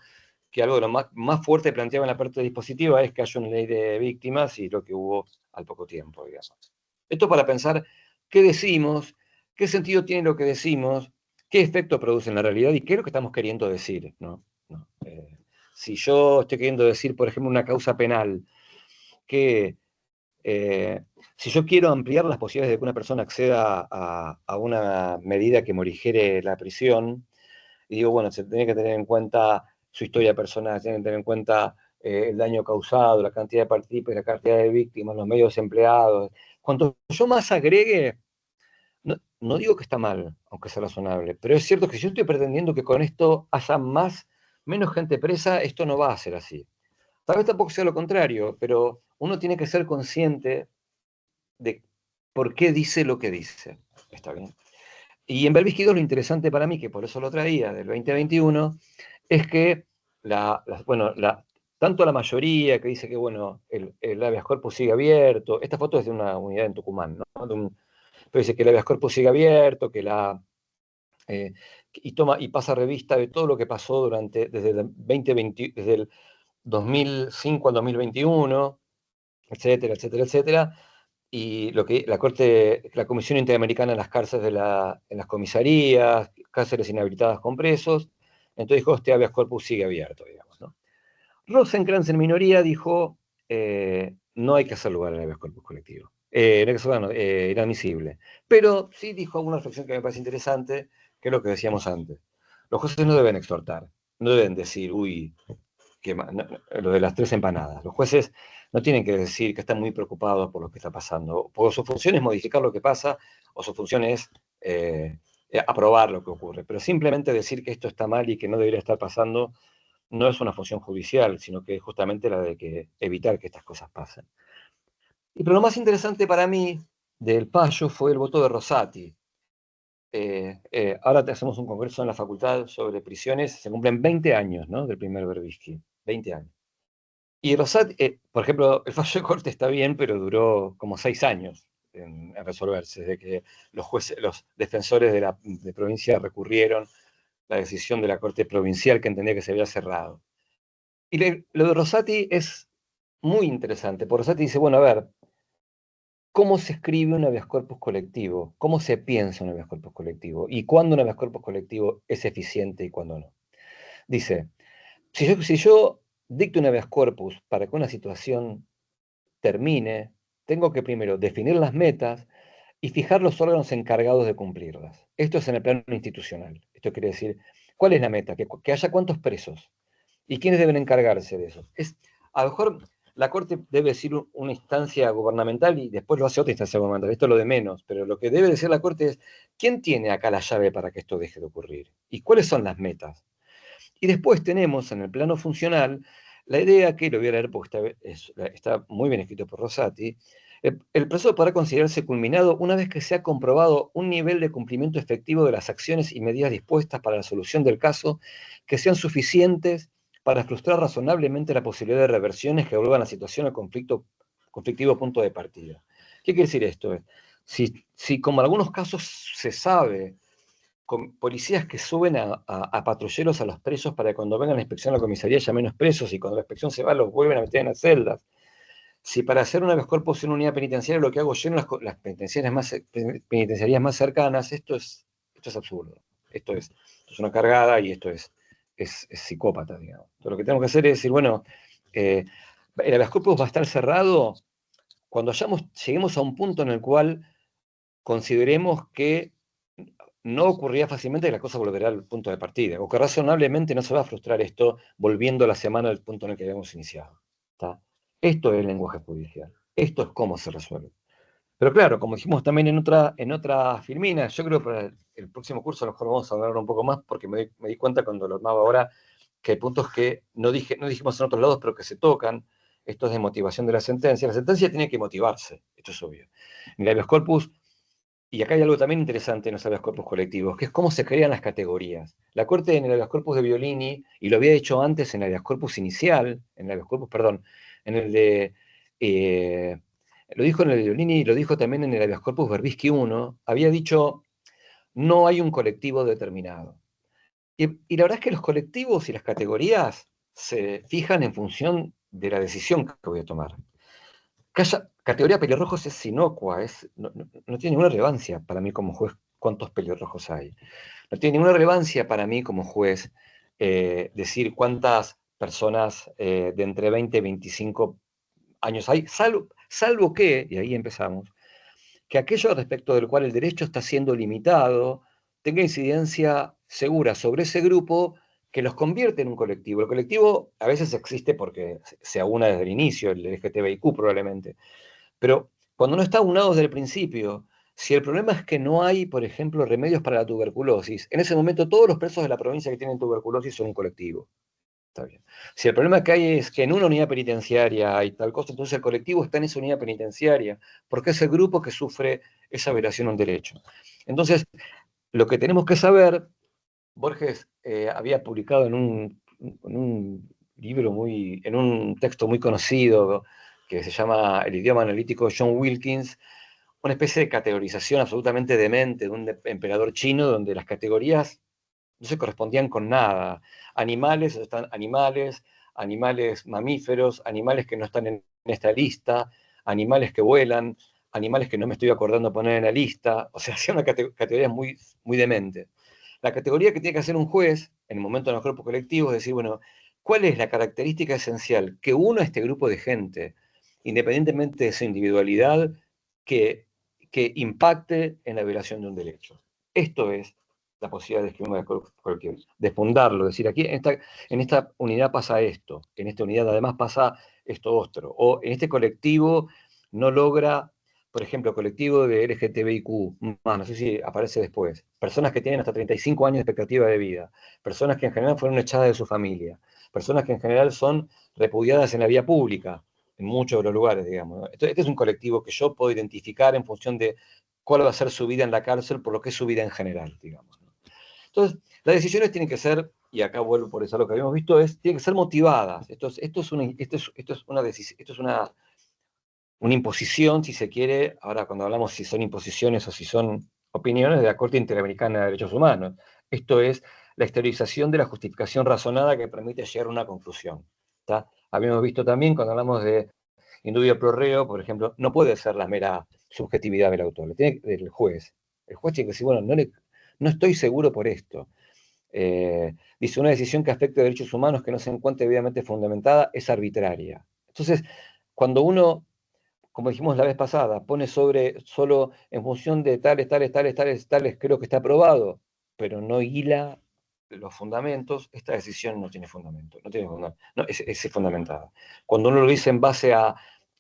que algo de lo más fuerte planteado en la parte dispositiva es que haya una ley de víctimas, y lo que hubo al poco tiempo, digamos. Esto para pensar qué decimos, qué sentido tiene lo que decimos, qué efecto produce en la realidad y qué es lo que estamos queriendo decir, ¿no? Si yo estoy queriendo decir, por ejemplo, una causa penal, que si yo quiero ampliar las posibilidades de que una persona acceda a una medida que morigere la prisión, y digo, bueno, se tiene que tener en cuenta su historia personal, se tiene que tener en cuenta el daño causado, la cantidad de partícipes, la cantidad de víctimas, los medios empleados. Cuanto yo más agregue, no digo que está mal, aunque sea razonable, pero es cierto que si yo estoy pretendiendo que con esto haya menos gente presa, esto no va a ser así. Tal vez tampoco sea lo contrario, pero uno tiene que ser consciente de por qué dice lo que dice. ¿Está bien? Y en Berbisky 2 lo interesante para mí, que por eso lo traía del 2021, es que tanto la mayoría que dice que bueno, el habeas corpus sigue abierto, esta foto es de una unidad en Tucumán, ¿no? Pero dice que el habeas corpus sigue abierto, y pasa revista de todo lo que pasó desde el 2005 al 2021, etcétera, etcétera, etcétera. Y lo que la Comisión Interamericana en las cárceles, en las comisarías, cárceles inhabilitadas con presos. Entonces dijo, este habeas corpus sigue abierto, digamos, ¿no? Rosenkrantz, en minoría, dijo, no hay que hacer lugar al habeas corpus colectivo. No hay que hacer lugar, inadmisible. Pero sí dijo una reflexión que me parece interesante, que es lo que decíamos antes. Los jueces no deben exhortar, no deben decir, uy, lo de las 3 empanadas. Los jueces no tienen que decir que están muy preocupados por lo que está pasando, porque su función es modificar lo que pasa, o su función es aprobar lo que ocurre. Pero simplemente decir que esto está mal y que no debería estar pasando no es una función judicial, sino que es justamente la de evitar que estas cosas pasen. Pero lo más interesante para mí del Payo fue el voto de Rosati. Ahora hacemos un congreso en la facultad sobre prisiones, se cumplen 20 años, ¿no?, del primer Berbisky, 20 años. Y Rosati, por ejemplo, el fallo de corte está bien, pero duró como 6 años en resolverse, desde que los defensores de provincia recurrieron la decisión de la Corte Provincial, que entendía que se había cerrado. Y lo de Rosati es muy interesante, porque Rosati dice, bueno, a ver, ¿cómo se escribe un habeas corpus colectivo? ¿Cómo se piensa un habeas corpus colectivo? ¿Y cuándo un habeas corpus colectivo es eficiente y cuándo no? Dice, si yo dicto un habeas corpus para que una situación termine, tengo que primero definir las metas y fijar los órganos encargados de cumplirlas. Esto es en el plano institucional. Esto quiere decir, ¿cuál es la meta? Que haya cuántos presos. ¿Y quiénes deben encargarse de eso? A lo mejor la Corte debe decir una instancia gubernamental y después lo hace otra instancia gubernamental. Esto es lo de menos, pero lo que debe decir la Corte es, ¿quién tiene acá la llave para que esto deje de ocurrir? ¿Y cuáles son las metas? Y después tenemos en el plano funcional la idea que, lo voy a leer porque está muy bien escrito por Rosati, el proceso podrá considerarse culminado una vez que se ha comprobado un nivel de cumplimiento efectivo de las acciones y medidas dispuestas para la solución del caso que sean suficientes para frustrar razonablemente la posibilidad de reversiones que vuelvan la situación al conflictivo punto de partida. ¿Qué quiere decir esto? Si como en algunos casos se sabe, con policías que suben a patrulleros a los presos para que cuando vengan a la inspección a la comisaría haya menos presos, y cuando la inspección se va los vuelven a meter en las celdas. Si para hacer un habeas corpus en una unidad penitenciaria lo que hago lleno las penitenciarías más cercanas, esto es absurdo. Esto es una cargada y esto es psicópata, digamos. Entonces, lo que tenemos que hacer es decir, bueno, el habeas corpus va a estar cerrado cuando lleguemos a un punto en el cual consideremos que no ocurrirá fácilmente que la cosa volverá al punto de partida, o que razonablemente no se va a frustrar esto volviendo a la semana del punto en el que habíamos iniciado. ¿Está? Esto es el lenguaje judicial. Esto es cómo se resuelve. Pero claro, como dijimos también en otra filmina, yo creo que para el próximo curso a lo mejor vamos a hablar un poco más, porque me di cuenta cuando lo armaba ahora que hay puntos que no dijimos en otros lados, pero que se tocan. Esto es de motivación de la sentencia. La sentencia tiene que motivarse, esto es obvio. En el habeas corpus Y acá hay algo también interesante en los habeas corpus colectivos, que es cómo se crean las categorías. La Corte en el habeas corpus de Violini, y lo había hecho antes en el habeas corpus inicial, en el habeas corpus, perdón, en el de, eh, lo dijo en el de Violini y lo dijo también en el habeas corpus Verbisky 1, había dicho, no hay un colectivo determinado. Y la verdad es que los colectivos y las categorías se fijan en función de la decisión que voy a tomar. Categoría pelirrojos es inocua, no tiene ninguna relevancia para mí como juez cuántos pelirrojos hay. No tiene ninguna relevancia para mí como juez decir cuántas personas de entre 20 y 25 años hay, salvo que, y ahí empezamos, que aquello respecto del cual el derecho está siendo limitado tenga incidencia segura sobre ese grupo que los convierte en un colectivo. El colectivo a veces existe porque se aúna desde el inicio, el LGTBIQ probablemente, pero cuando no está aunado desde el principio, si el problema es que no hay, por ejemplo, remedios para la tuberculosis, en ese momento todos los presos de la provincia que tienen tuberculosis son un colectivo. Está bien. Si el problema que hay es que en una unidad penitenciaria hay tal cosa, entonces el colectivo está en esa unidad penitenciaria, porque es el grupo que sufre esa violación a un derecho. Entonces, lo que tenemos que saber, Borges había publicado en un libro en un texto muy conocido que se llama El idioma analítico de John Wilkins, una especie de categorización absolutamente demente de un emperador chino donde las categorías no se correspondían con nada. Animales están animales mamíferos, animales que no están en esta lista, animales que vuelan, animales que no me estoy acordando poner en la lista. O sea, hacía una categoría muy, muy demente. La categoría que tiene que hacer un juez en el momento de los grupos colectivos es decir, bueno, ¿cuál es la característica esencial que une a este grupo de gente, independientemente de su individualidad, que, que impacte en la violación de un derecho? Esto es la posibilidad de escribir de fundarlo, decir, aquí en esta unidad pasa esto, en esta unidad además pasa esto otro, o en este colectivo no logra, por ejemplo, colectivo de LGTBIQ, no sé si aparece después, personas que tienen hasta 35 años de expectativa de vida, personas que en general fueron echadas de su familia, personas que en general son repudiadas en la vía pública, en muchos de los lugares, digamos. Este es un colectivo que yo puedo identificar en función de cuál va a ser su vida en la cárcel por lo que es su vida en general, digamos. Entonces, las decisiones tienen que ser, y acá vuelvo por eso a lo que habíamos visto, tienen que ser motivadas. Esto es una imposición, si se quiere, ahora cuando hablamos si son imposiciones o si son opiniones de la Corte Interamericana de Derechos Humanos. Esto es la exteriorización de la justificación razonada que permite llegar a una conclusión. ¿Está? Habíamos visto también cuando hablamos de indubio pro reo, por ejemplo, no puede ser la mera subjetividad del autor, del juez. El juez tiene que decir, bueno, no estoy seguro por esto. Dice, una decisión que afecte a derechos humanos que no se encuentre debidamente fundamentada es arbitraria. Entonces, cuando uno, como dijimos la vez pasada, pone solo en función de tales, creo que está aprobado, pero no hila los fundamentos, esta decisión no tiene fundamento, no, es fundamentada. Cuando uno lo dice en base a,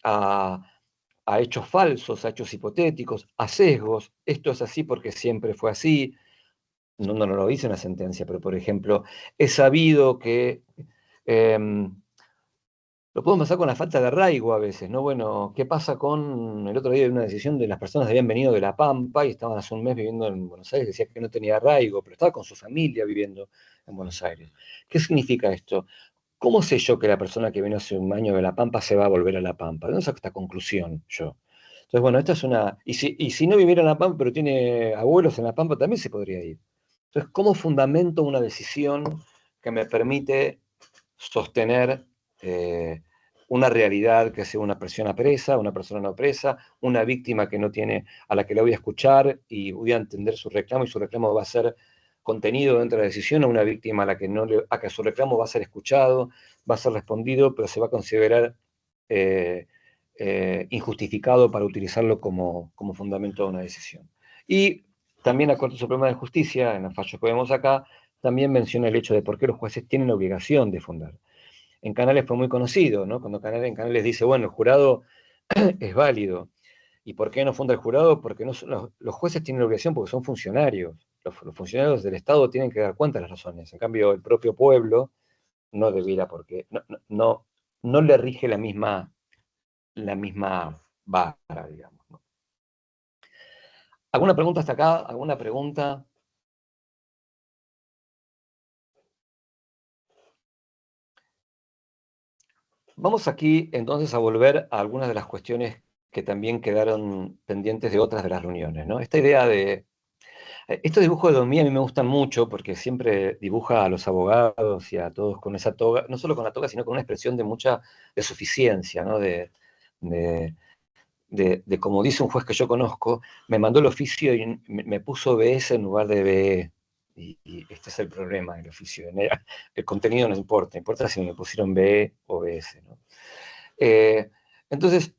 a hechos falsos, a hechos hipotéticos, a sesgos, esto es así porque siempre fue así, no lo dice una sentencia, pero por ejemplo, es sabido que lo podemos pasar con la falta de arraigo a veces, ¿no? Bueno, ¿qué pasa con el otro día de una decisión de las personas que habían venido de La Pampa y estaban hace un mes viviendo en Buenos Aires? Decía que no tenía arraigo, pero estaba con su familia viviendo en Buenos Aires. ¿Qué significa esto? ¿Cómo sé yo que la persona que vino hace un año de La Pampa se va a volver a La Pampa? ¿De dónde saco esta conclusión yo? Entonces, bueno, esta es una... Y si no viviera en La Pampa, pero tiene abuelos en La Pampa, también se podría ir. Entonces, ¿cómo fundamento una decisión que me permite sostener una realidad que sea una persona presa, una persona no presa, una víctima que no tiene, a la que le voy a escuchar y voy a entender su reclamo y su reclamo va a ser contenido dentro de la decisión, a una víctima a la que, a que su reclamo va a ser escuchado, va a ser respondido, pero se va a considerar injustificado para utilizarlo como fundamento de una decisión. Y también la Corte Suprema de Justicia, en los fallos que vemos acá, también menciona el hecho de por qué los jueces tienen la obligación de fundar. En Canales fue muy conocido, ¿no? Cuando en Canales dice, bueno, el jurado es válido. ¿Y por qué no funda el jurado? Porque no son, los jueces tienen la obligación porque son funcionarios. Los funcionarios del Estado tienen que dar cuenta de las razones. En cambio, el propio pueblo no debiera, porque no le rige la misma vara, digamos, ¿no? ¿Alguna pregunta hasta acá? ¿Alguna pregunta? Vamos aquí entonces a volver a algunas de las cuestiones que también quedaron pendientes de otras de las reuniones, ¿no? Esta idea de... Estos dibujos de Domí a mí me gustan mucho porque siempre dibuja a los abogados y a todos con esa toga, no solo con la toga, sino con una expresión de mucha de suficiencia, ¿no? De, de como dice un juez que yo conozco, me mandó el oficio y me puso BS en lugar de BE. Y este es el problema del oficio. El contenido no importa, importa si me pusieron BE o BS, ¿no? Eh, entonces,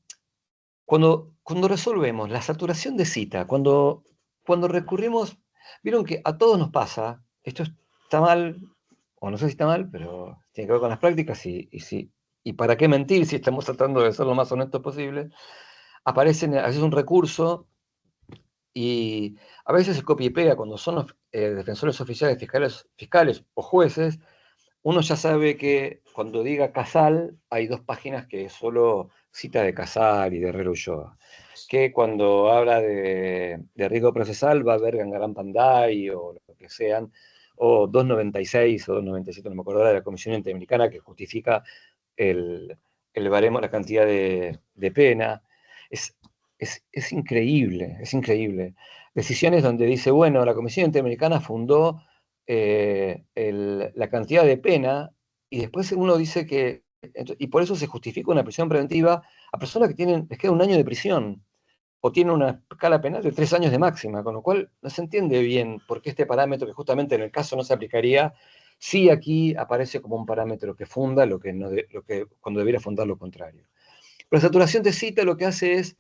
cuando resolvemos la saturación de cita, cuando recurrimos, vieron que a todos nos pasa, esto está mal, o no sé si está mal, pero tiene que ver con las prácticas y para qué mentir si estamos tratando de ser lo más honestos posible, aparece a veces un recurso y a veces se copia y pega cuando son defensores oficiales, fiscales o jueces. Uno ya sabe que cuando diga Casal hay dos páginas que es solo cita de Casal y de Herrera Ulloa. Que cuando habla de riesgo procesal va a haber Gangarán Panday o lo que sean, o 296 o 297, no me acuerdo, de la Comisión Interamericana que justifica el baremo, la cantidad de pena. Es, es increíble, es increíble. Decisiones donde dice, bueno, la Comisión Interamericana fundó la cantidad de pena y después uno dice que, y por eso se justifica una prisión preventiva a personas que les queda un año de prisión o tienen una escala penal de 3 años de máxima, con lo cual no se entiende bien por qué este parámetro, que justamente en el caso no se aplicaría, sí aquí aparece como un parámetro que funda lo que cuando debiera fundar lo contrario. Pero la saturación de cita lo que hace es,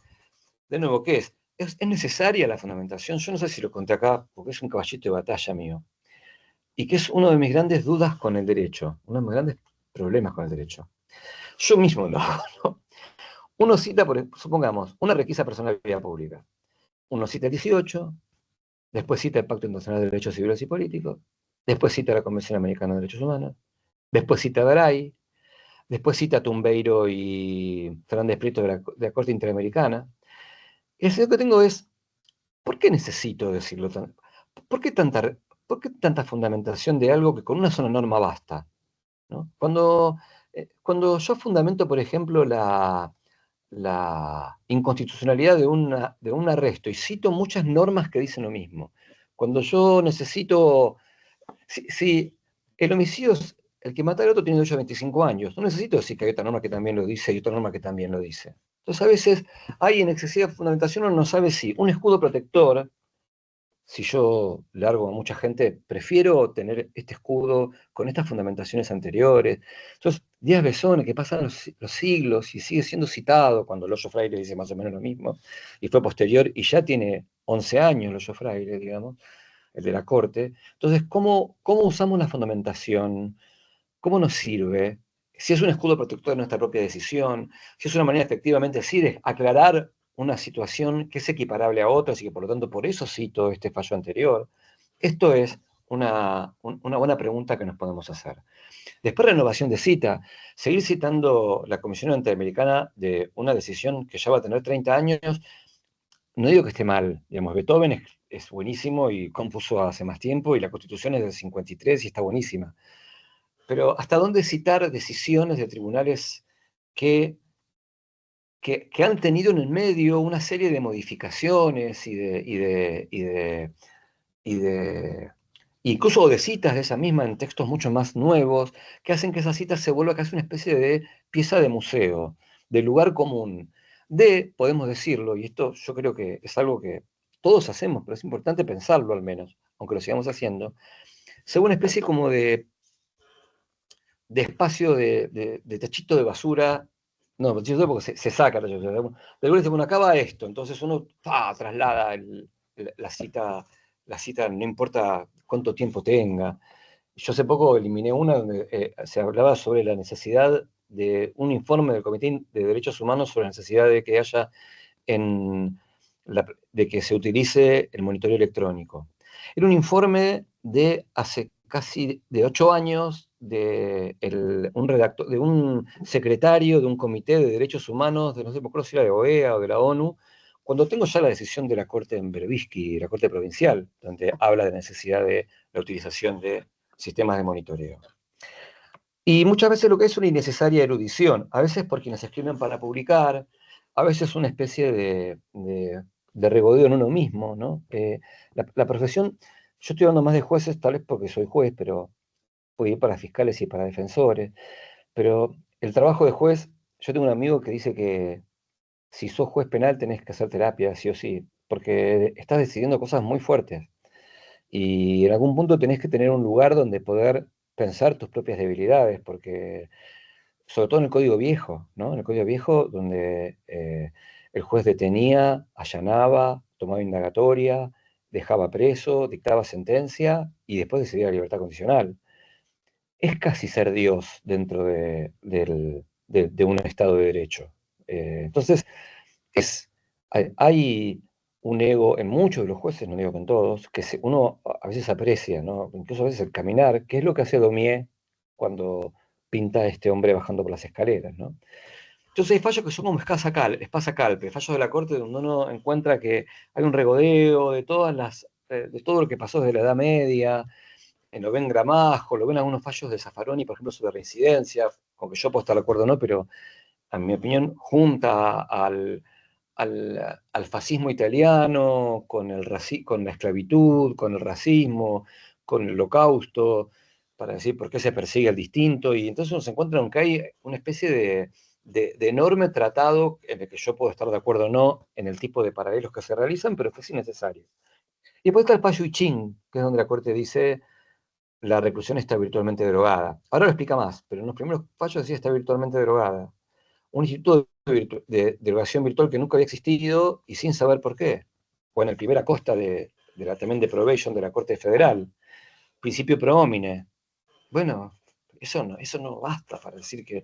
de nuevo, ¿qué es? ¿Es necesaria la fundamentación? Yo no sé si lo conté acá, porque es un caballito de batalla mío, y que es una de mis grandes dudas con el derecho, uno de mis grandes problemas con el derecho. Yo mismo lo hago, ¿no? Uno cita, supongamos, una requisa personal de vida pública. Uno cita el 18, después cita el Pacto Internacional de Derechos Civiles y Políticos, después cita la Convención Americana de Derechos Humanos, después cita Garay, después cita Tumbeiro y Fernández Prieto de la Corte Interamericana. Y el deseo que tengo es, ¿por qué necesito decirlo tan? ¿Por qué tanta fundamentación de algo que con una sola norma basta? ¿No? Cuando yo fundamento, por ejemplo, la inconstitucionalidad de un arresto y cito muchas normas que dicen lo mismo, cuando yo necesito, si el homicidio es el que mata al otro tiene 8 a 25 años, no necesito decir que hay otra norma que también lo dice y otra norma que también lo dice. Entonces a veces hay en excesiva fundamentación, uno no sabe si un escudo protector, si yo largo a mucha gente, prefiero tener este escudo con estas fundamentaciones anteriores. Entonces, Díaz Besone, que pasan los siglos y sigue siendo citado cuando Loyo Freire dice más o menos lo mismo, y fue posterior, y ya tiene 11 años Loyo Freire, digamos, el de la Corte. Entonces, ¿cómo usamos la fundamentación? ¿Cómo nos sirve? Si es un escudo protector de nuestra propia decisión, si es una manera efectivamente así de aclarar una situación que es equiparable a otras y que por lo tanto por eso cito este fallo anterior. Esto es una buena pregunta que nos podemos hacer. Después, renovación de cita. Seguir citando la Comisión Interamericana de una decisión que ya va a tener 30 años, no digo que esté mal. Digamos, Beethoven es buenísimo y compuso hace más tiempo y la Constitución es del 53 y está buenísima. Pero ¿hasta dónde citar decisiones de tribunales que, que han tenido en el medio una serie de modificaciones y incluso de citas de esa misma en textos mucho más nuevos, que hacen que esa cita se vuelva casi una especie de pieza de museo, de lugar común, podemos decirlo, y esto yo creo que es algo que todos hacemos, pero es importante pensarlo al menos, aunque lo sigamos haciendo, se vuelve una especie como de espacio de techito de basura. No, techito porque se saca la basura. De golpe, bueno, acaba esto, entonces uno traslada la cita, no importa cuánto tiempo tenga. Yo hace poco eliminé una donde se hablaba sobre la necesidad de un informe del Comité de Derechos Humanos sobre la necesidad de que haya de que se utilice el monitoreo electrónico. Era un informe de hace casi de 8 años un secretario de un comité de derechos humanos, de no sé si era de OEA o de la ONU, cuando tengo ya la decisión de la Corte en Berbisky, la Corte Provincial, donde habla de la necesidad de la utilización de sistemas de monitoreo. Y muchas veces lo que es una innecesaria erudición, a veces por quienes escriben para publicar, a veces una especie de regodeo en uno mismo, ¿no? La profesión, yo estoy hablando más de jueces, tal vez porque soy juez, pero puede ir para fiscales y para defensores, pero el trabajo de juez, yo tengo un amigo que dice que si sos juez penal tenés que hacer terapia, sí o sí, porque estás decidiendo cosas muy fuertes. Y en algún punto tenés que tener un lugar donde poder pensar tus propias debilidades, porque sobre todo en el Código Viejo, ¿no? En el Código Viejo, donde el juez detenía, allanaba, tomaba indagatoria, dejaba preso, dictaba sentencia y después decidía la libertad condicional. Es casi ser Dios dentro de un Estado de Derecho. Entonces, hay un ego en muchos de los jueces, no digo que en todos, que uno a veces aprecia, ¿no? Incluso a veces el caminar, que es lo que hace Daumier cuando pinta a este hombre bajando por las escaleras, ¿no? Entonces hay fallos que son como espasa-calpe, fallos de la Corte donde uno encuentra que hay un regodeo de todo lo que pasó desde la Edad Media, lo ven Gramajo, lo ven algunos fallos de Zaffaroni, por ejemplo, sobre reincidencia, con que yo puedo estar de acuerdo o no, pero a mi opinión junta al fascismo italiano, con la esclavitud, con el racismo, con el holocausto, para decir por qué se persigue al distinto, y entonces uno se encuentra con que hay una especie de enorme tratado en el que yo puedo estar de acuerdo o no en el tipo de paralelos que se realizan, pero que es innecesario. Y después está el Payo y Ching, que es donde la Corte dice la reclusión está virtualmente drogada. Ahora lo explica más, pero en los primeros fallos decía está virtualmente drogada. Un instituto de drogación virtual que nunca había existido y sin saber por qué. O en el primer acosta también de probation de la Corte Federal. Principio pro homine. Bueno, eso no basta para decir que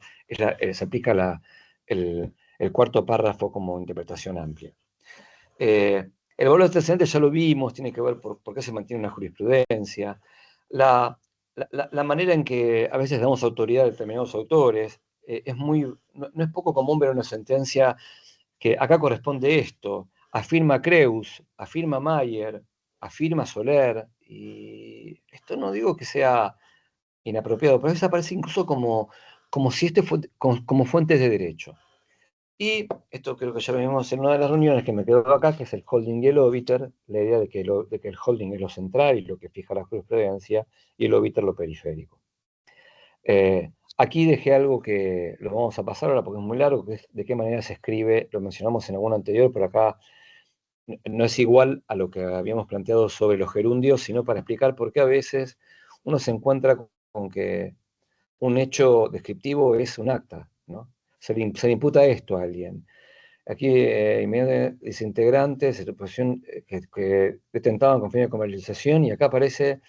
se aplica el cuarto párrafo como interpretación amplia. El valor antecedente ya lo vimos, tiene que ver por qué se mantiene una jurisprudencia, la manera en que a veces damos autoridad a determinados autores, no es poco común ver una sentencia que acá corresponde esto, afirma Creus, afirma Mayer, afirma Soler, y esto no digo que sea inapropiado, pero a veces aparece incluso como si como fuentes de derecho. Y esto creo que ya lo vimos en una de las reuniones que me quedó acá, que es el holding y el obiter, la idea de que el holding es lo central y lo que fija la jurisprudencia, y el obiter lo periférico. Aquí dejé algo que lo vamos a pasar ahora porque es muy largo, que es de qué manera se escribe, lo mencionamos en alguno anterior, pero acá no es igual a lo que habíamos planteado sobre los gerundios, sino para explicar por qué a veces uno se encuentra con que un hecho descriptivo es un acta, ¿no? Se le imputa esto a alguien. Aquí dice integrantes, que detentaban con fin de comercialización, y acá aparece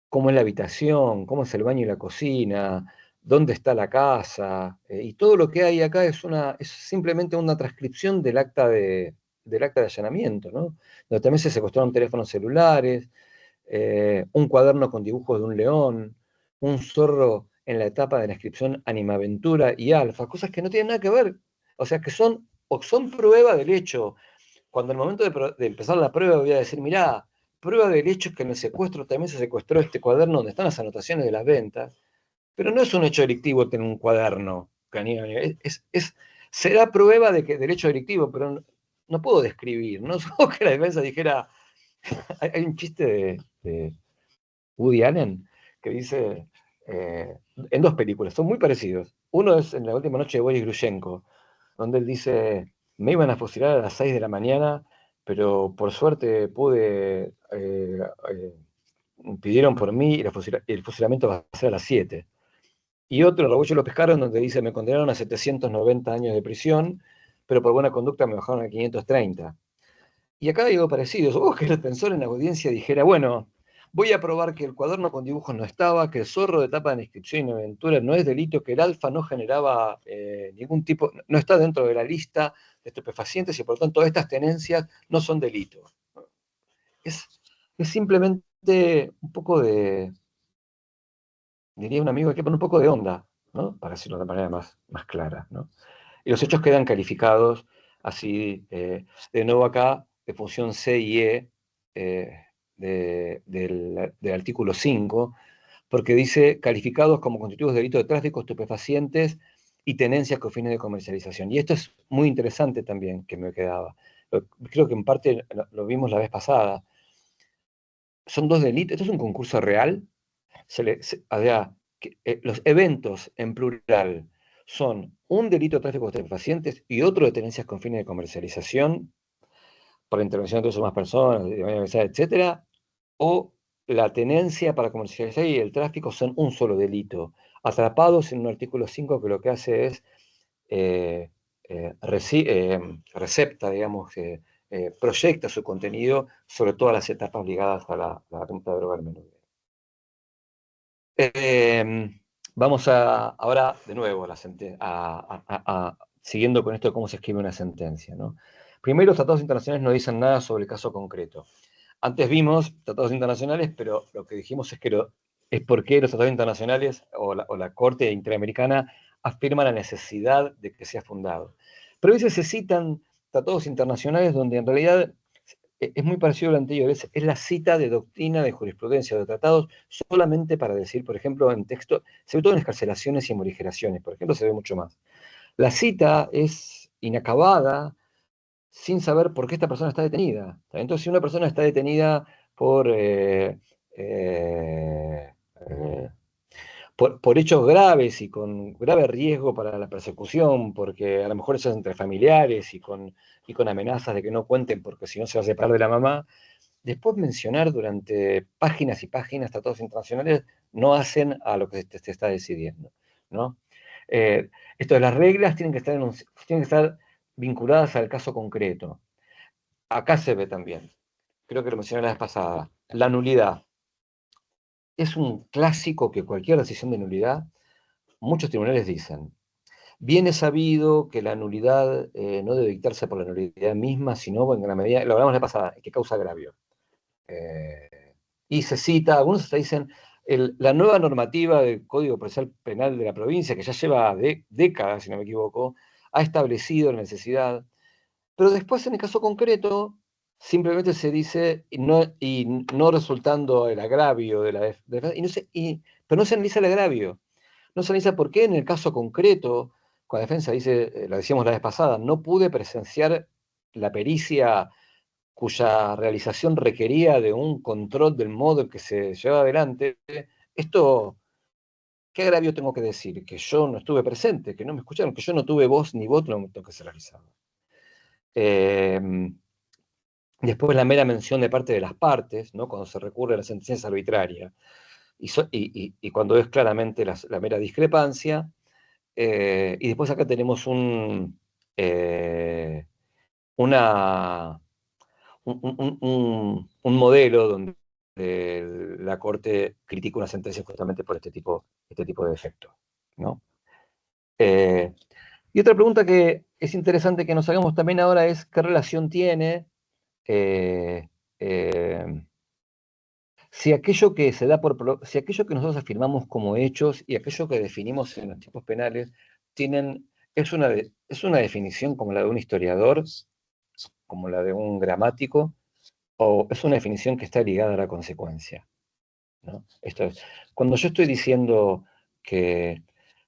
cómo es la habitación, cómo es el baño y la cocina, dónde está la casa, y todo lo que hay acá es simplemente una transcripción del acta de allanamiento, ¿no? Donde también se secuestraron teléfonos celulares, un cuaderno con dibujos de un león, un zorro en la etapa de la inscripción Animaventura y Alfa, cosas que no tienen nada que ver, o sea, que son prueba del hecho. Cuando al momento de empezar la prueba voy a decir, mirá, prueba del hecho es que en el secuestro también se secuestró este cuaderno donde están las anotaciones de las ventas, pero no es un hecho delictivo tener un cuaderno, será prueba del hecho delictivo, pero no puedo describir, no solo que la defensa dijera, hay un chiste de Woody Allen que dice, en dos películas, son muy parecidos. Uno es en La última noche de Boris Grushenko, donde él dice, me iban a fusilar a las 6 de la mañana, pero por suerte pidieron por mí y el fusilamiento va a ser a las 7. Y otro, Raúl lo pescaron, donde dice, me condenaron a 790 años de prisión, pero por buena conducta me bajaron a 530. Y acá hay algo parecido. Supongo que el defensor en la audiencia dijera, bueno, voy a probar que el cuaderno con dibujos no estaba, que el zorro de etapa de inscripción y aventura no es delito, que el alfa no generaba ningún tipo, no está dentro de la lista de estupefacientes y por lo tanto estas tenencias no son delitos. Es simplemente un poco diría un amigo, hay que poner un poco de onda, ¿no? Para decirlo de manera más clara, ¿no? Y los hechos quedan calificados Así, de nuevo acá, de función C y E del artículo 5, porque dice calificados como constitutivos de delito de tráfico, estupefacientes y tenencias con fines de comercialización. Y esto es muy interesante también, que me quedaba. Creo que en parte lo vimos la vez pasada. Son dos delitos, esto es un concurso real. Los eventos en plural son un delito de tráfico de estupefacientes y otro de tenencias con fines de comercialización por intervención de dos o más personas, etcétera, o la tenencia para comercializar y el tráfico son un solo delito, atrapados en un artículo 5 que lo que hace es recepta, digamos, proyecta su contenido sobre todas las etapas ligadas a la ruta de droga al menudeo. Vamos ahora de nuevo siguiendo con esto de cómo se escribe una sentencia, ¿no? Primero, los tratados internacionales no dicen nada sobre el caso concreto. Antes vimos tratados internacionales, pero lo que dijimos es que es porque los tratados internacionales o la Corte Interamericana afirma la necesidad de que sea fundado. Pero a veces se citan tratados internacionales donde en realidad es muy parecido a lo anterior, es la cita de doctrina, de jurisprudencia, de tratados, solamente para decir, por ejemplo, en texto, sobre todo en excarcelaciones y morigeraciones, por ejemplo, se ve mucho más. La cita es inacabada, sin saber por qué esta persona está detenida. Entonces, si una persona está detenida por, por hechos graves y con grave riesgo para la persecución, porque a lo mejor eso es entre familiares y con amenazas de que no cuenten porque si no se va a separar de la mamá, después mencionar durante páginas y páginas tratados internacionales no hacen a lo que se está decidiendo, ¿no? Esto de las reglas tienen que estar vinculadas al caso concreto. Acá se ve también, creo que lo mencioné la vez pasada, la nulidad. Es un clásico que cualquier decisión de nulidad, muchos tribunales dicen, bien es sabido que la nulidad no debe dictarse por la nulidad misma, sino en la medida, lo hablamos la vez pasada, que causa agravio. Y se cita, algunos hasta dicen, la nueva normativa del Código Procesal Penal de la provincia, que ya lleva décadas, si no me equivoco, ha establecido la necesidad, pero después en el caso concreto simplemente se dice, y no resultando el agravio de la defensa, pero no se analiza el agravio, no se analiza por qué en el caso concreto, con la defensa dice, lo decíamos la vez pasada, no pude presenciar la pericia cuya realización requería de un control del modo en que se lleva adelante. Esto, ¿qué agravio tengo que decir? Que yo no estuve presente, que no me escucharon, que yo no tuve voz ni voto en el momento en que se realizaba. Después la mera mención de parte de las partes, ¿no? Cuando se recurre a la sentencia arbitraria, y cuando es claramente la mera discrepancia. Y después acá tenemos un modelo donde la Corte critica una sentencia justamente por este tipo de efectos, ¿no? Y otra pregunta que es interesante que nos hagamos también ahora es qué relación tiene si aquello que si aquello que nosotros afirmamos como hechos y aquello que definimos en los tipos penales es una definición como la de un historiador, como la de un gramático, o es una definición que está ligada a la consecuencia, ¿no? Esto es, cuando yo estoy diciendo que,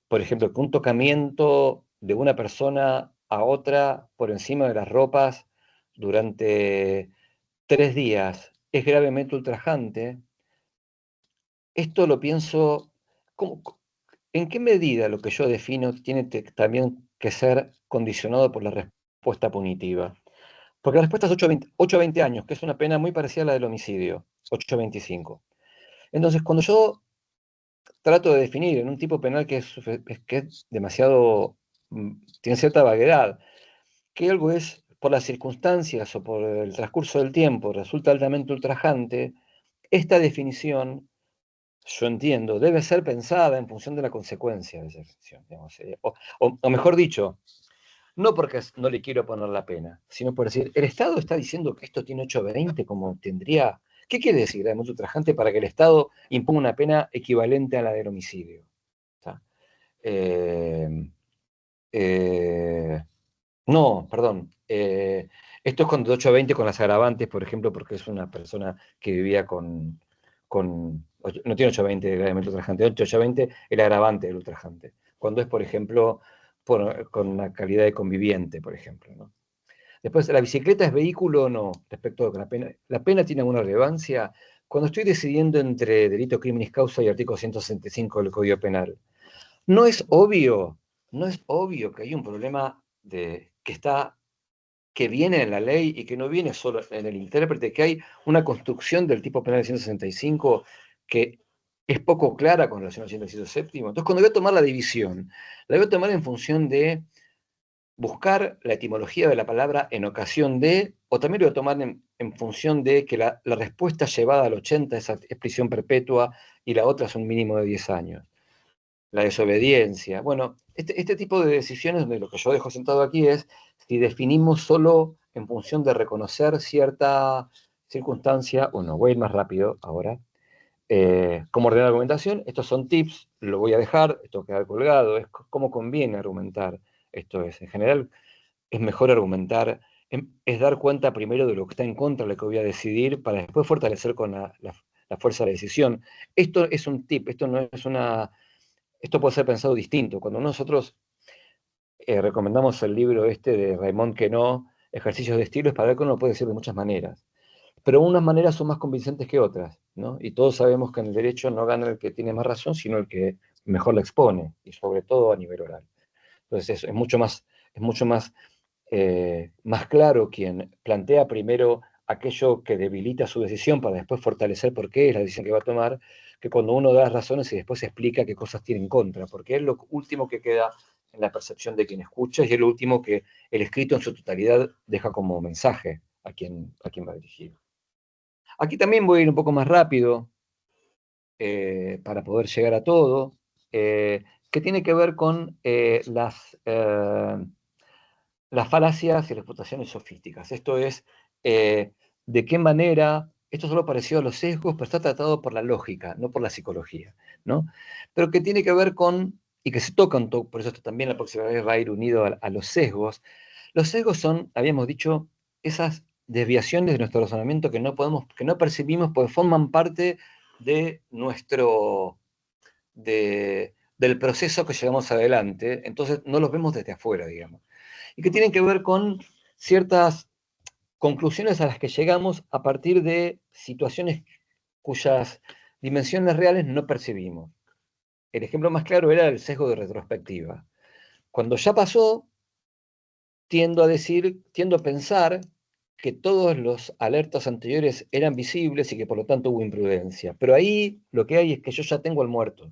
por ejemplo, que un tocamiento de una persona a otra por encima de las ropas durante 3 días es gravemente ultrajante, esto lo pienso, ¿en qué medida lo que yo defino tiene también que ser condicionado por la respuesta punitiva? Porque la respuesta es 8 a 20 años, que es una pena muy parecida a la del homicidio, 8 a 25. Entonces, cuando yo trato de definir en un tipo penal que es demasiado, tiene cierta vaguedad, que algo es por las circunstancias o por el transcurso del tiempo, resulta altamente ultrajante, esta definición, yo entiendo, debe ser pensada en función de la consecuencia de esa definición. Digamos, o mejor dicho, no porque no le quiero poner la pena, sino por decir, el Estado está diciendo que esto tiene 8 a 20 como tendría. ¿Qué quiere decir gravemente ultrajante para que el Estado imponga una pena equivalente a la del homicidio? ¿Está? No, perdón. Esto es con de 8 a 20 con las agravantes, por ejemplo, porque es una persona que vivía no tiene 8 a 20 gravemente ultrajante, 8 a 20 el agravante del ultrajante. Cuando es, por ejemplo, con una calidad de conviviente, por ejemplo, ¿no? Después, ¿la bicicleta es vehículo o no? Respecto a la pena. ¿La pena tiene alguna relevancia? Cuando estoy decidiendo entre delito, criminis causa y artículo 165 del Código Penal, no es obvio, no es obvio que hay un problema que viene en la ley y que no viene solo en el intérprete, que hay una construcción del tipo penal de 165 que es poco clara con relación al 167. Entonces, cuando voy a tomar la división, la voy a tomar en función de buscar la etimología de la palabra en ocasión de, o también lo voy a tomar en función de que la respuesta llevada al 80 es prisión perpetua y la otra es un mínimo de 10 años. La desobediencia. Bueno, este tipo de decisiones, donde lo que yo dejo sentado aquí es si definimos solo en función de reconocer cierta circunstancia o no. Voy a ir más rápido ahora. ¿Cómo ordenar la argumentación? Estos son tips, lo voy a dejar, esto queda colgado, es cómo conviene argumentar. Esto es, en general, es mejor argumentar, es dar cuenta primero de lo que está en contra de lo que voy a decidir para después fortalecer con la fuerza de la decisión. Esto es un tip, esto puede ser pensado distinto. Cuando nosotros recomendamos el libro este de Raymond Queneau, Ejercicios de Estilo, es para ver que uno lo puede decir de muchas maneras. Pero unas maneras son más convincentes que otras, ¿no? Y todos sabemos que en el derecho no gana el que tiene más razón, sino el que mejor la expone, y sobre todo a nivel oral. Entonces es mucho más claro quien plantea primero aquello que debilita su decisión para después fortalecer por qué es la decisión que va a tomar, que cuando uno da las razones y después explica qué cosas tiene en contra, porque es lo último que queda en la percepción de quien escucha y es lo último que el escrito en su totalidad deja como mensaje a quien va dirigido. Aquí también voy a ir un poco más rápido para poder llegar a todo, que tiene que ver con las falacias y reputaciones sofísticas. Esto es, de qué manera, esto solo pareció a los sesgos, pero está tratado por la lógica, no por la psicología, ¿no? Pero que tiene que ver con, y que se tocan, por eso esto también la próxima vez va a ir unido a los sesgos. Los sesgos son, habíamos dicho, esas desviaciones de nuestro razonamiento que no percibimos, porque forman parte de del proceso que llevamos adelante, entonces no los vemos desde afuera, digamos, y que tienen que ver con ciertas conclusiones a las que llegamos a partir de situaciones cuyas dimensiones reales no percibimos. El ejemplo más claro era el sesgo de retrospectiva. Cuando ya pasó, tiendo a pensar que todos los alertas anteriores eran visibles y que por lo tanto hubo imprudencia. Pero ahí lo que hay es que yo ya tengo al muerto.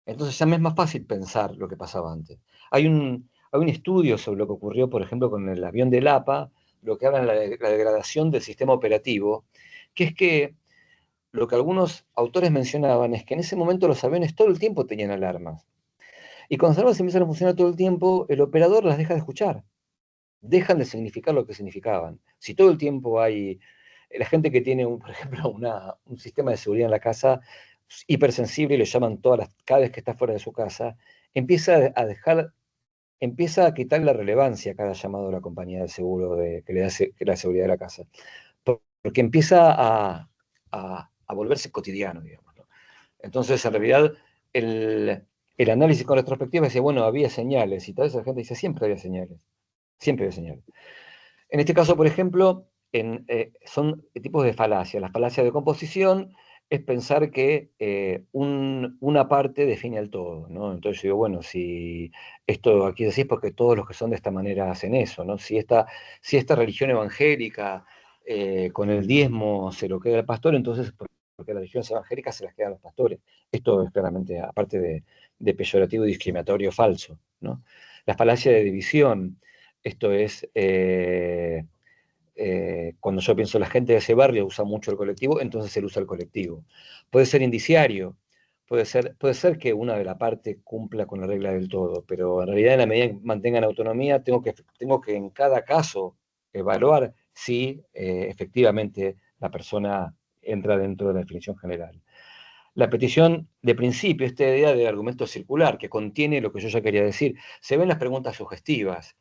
Entonces ya me es más fácil pensar lo que pasaba antes. Hay un estudio sobre lo que ocurrió, por ejemplo, con el avión del APA, lo que habla de la degradación del sistema operativo, que es que lo que algunos autores mencionaban es que en ese momento los aviones todo el tiempo tenían alarmas. Y cuando las alarmas empiezan a funcionar todo el tiempo, el operador las deja de escuchar. Dejan de significar lo que significaban. Si todo el tiempo hay la gente que tiene, por ejemplo, un sistema de seguridad en la casa hipersensible y lo llaman cada vez que está fuera de su casa, empieza a quitar la relevancia a cada llamado de la compañía de seguro que le da la seguridad de la casa. Porque empieza a volverse cotidiano, digamos, ¿no? Entonces, en realidad, el análisis con retrospectiva dice, bueno, había señales, y tal vez la gente dice, siempre había señales, siempre había señales. En este caso, por ejemplo, son tipos de falacias. La falacia de composición es pensar que una parte define al todo, ¿no? Entonces yo digo, bueno, si esto aquí decís porque todos los que son de esta manera hacen eso, ¿no? Si esta religión evangélica con el diezmo se lo queda el pastor, entonces porque las religiones evangélicas se las quedan los pastores. Esto es claramente, aparte de peyorativo, discriminatorio, falso, ¿no? La falacia de división. Esto es, cuando yo pienso la gente de ese barrio usa mucho el colectivo, entonces él usa el colectivo. Puede ser indiciario, puede ser que una de la parte cumpla con la regla del todo, pero en realidad en la medida que mantengan autonomía, tengo que en cada caso evaluar si efectivamente la persona entra dentro de la definición general. La petición de principio, esta idea de argumento circular, que contiene lo que yo ya quería decir, se ven las preguntas sugestivas.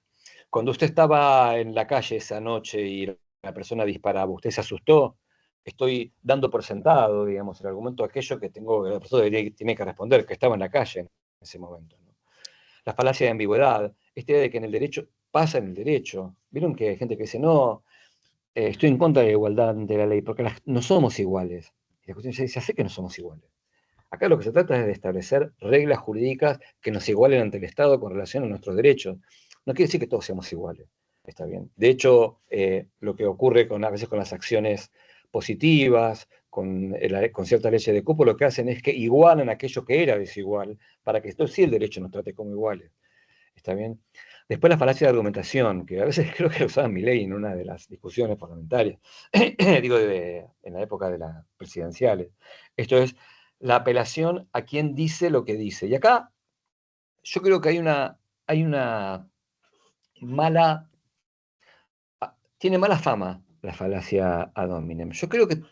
Cuando usted estaba en la calle esa noche y la persona disparaba, ¿usted se asustó? Estoy dando por sentado, digamos, el argumento aquello que la persona tiene que responder, que estaba en la calle en ese momento, ¿no? La falacia de ambigüedad, esta idea de que en el derecho pasa en el derecho. Vieron que hay gente que dice, no, estoy en contra de la igualdad ante la ley, porque no somos iguales. Y la cuestión es, ya sé que no somos iguales. Acá lo que se trata es de establecer reglas jurídicas que nos igualen ante el Estado con relación a nuestros derechos. No quiere decir que todos seamos iguales, está bien. De hecho, lo que ocurre a veces con las acciones positivas, con ciertas leyes de cupo, lo que hacen es que igualan aquello que era desigual, para que entonces sí el derecho nos trate como iguales, ¿está bien? Después la falacia de argumentación, que a veces creo que la usaba Milei en una de las discusiones parlamentarias, digo, en la época de las presidenciales. Esto es la apelación a quien dice lo que dice. Y acá yo creo que hay una tiene mala fama la falacia ad hominem. Yo creo que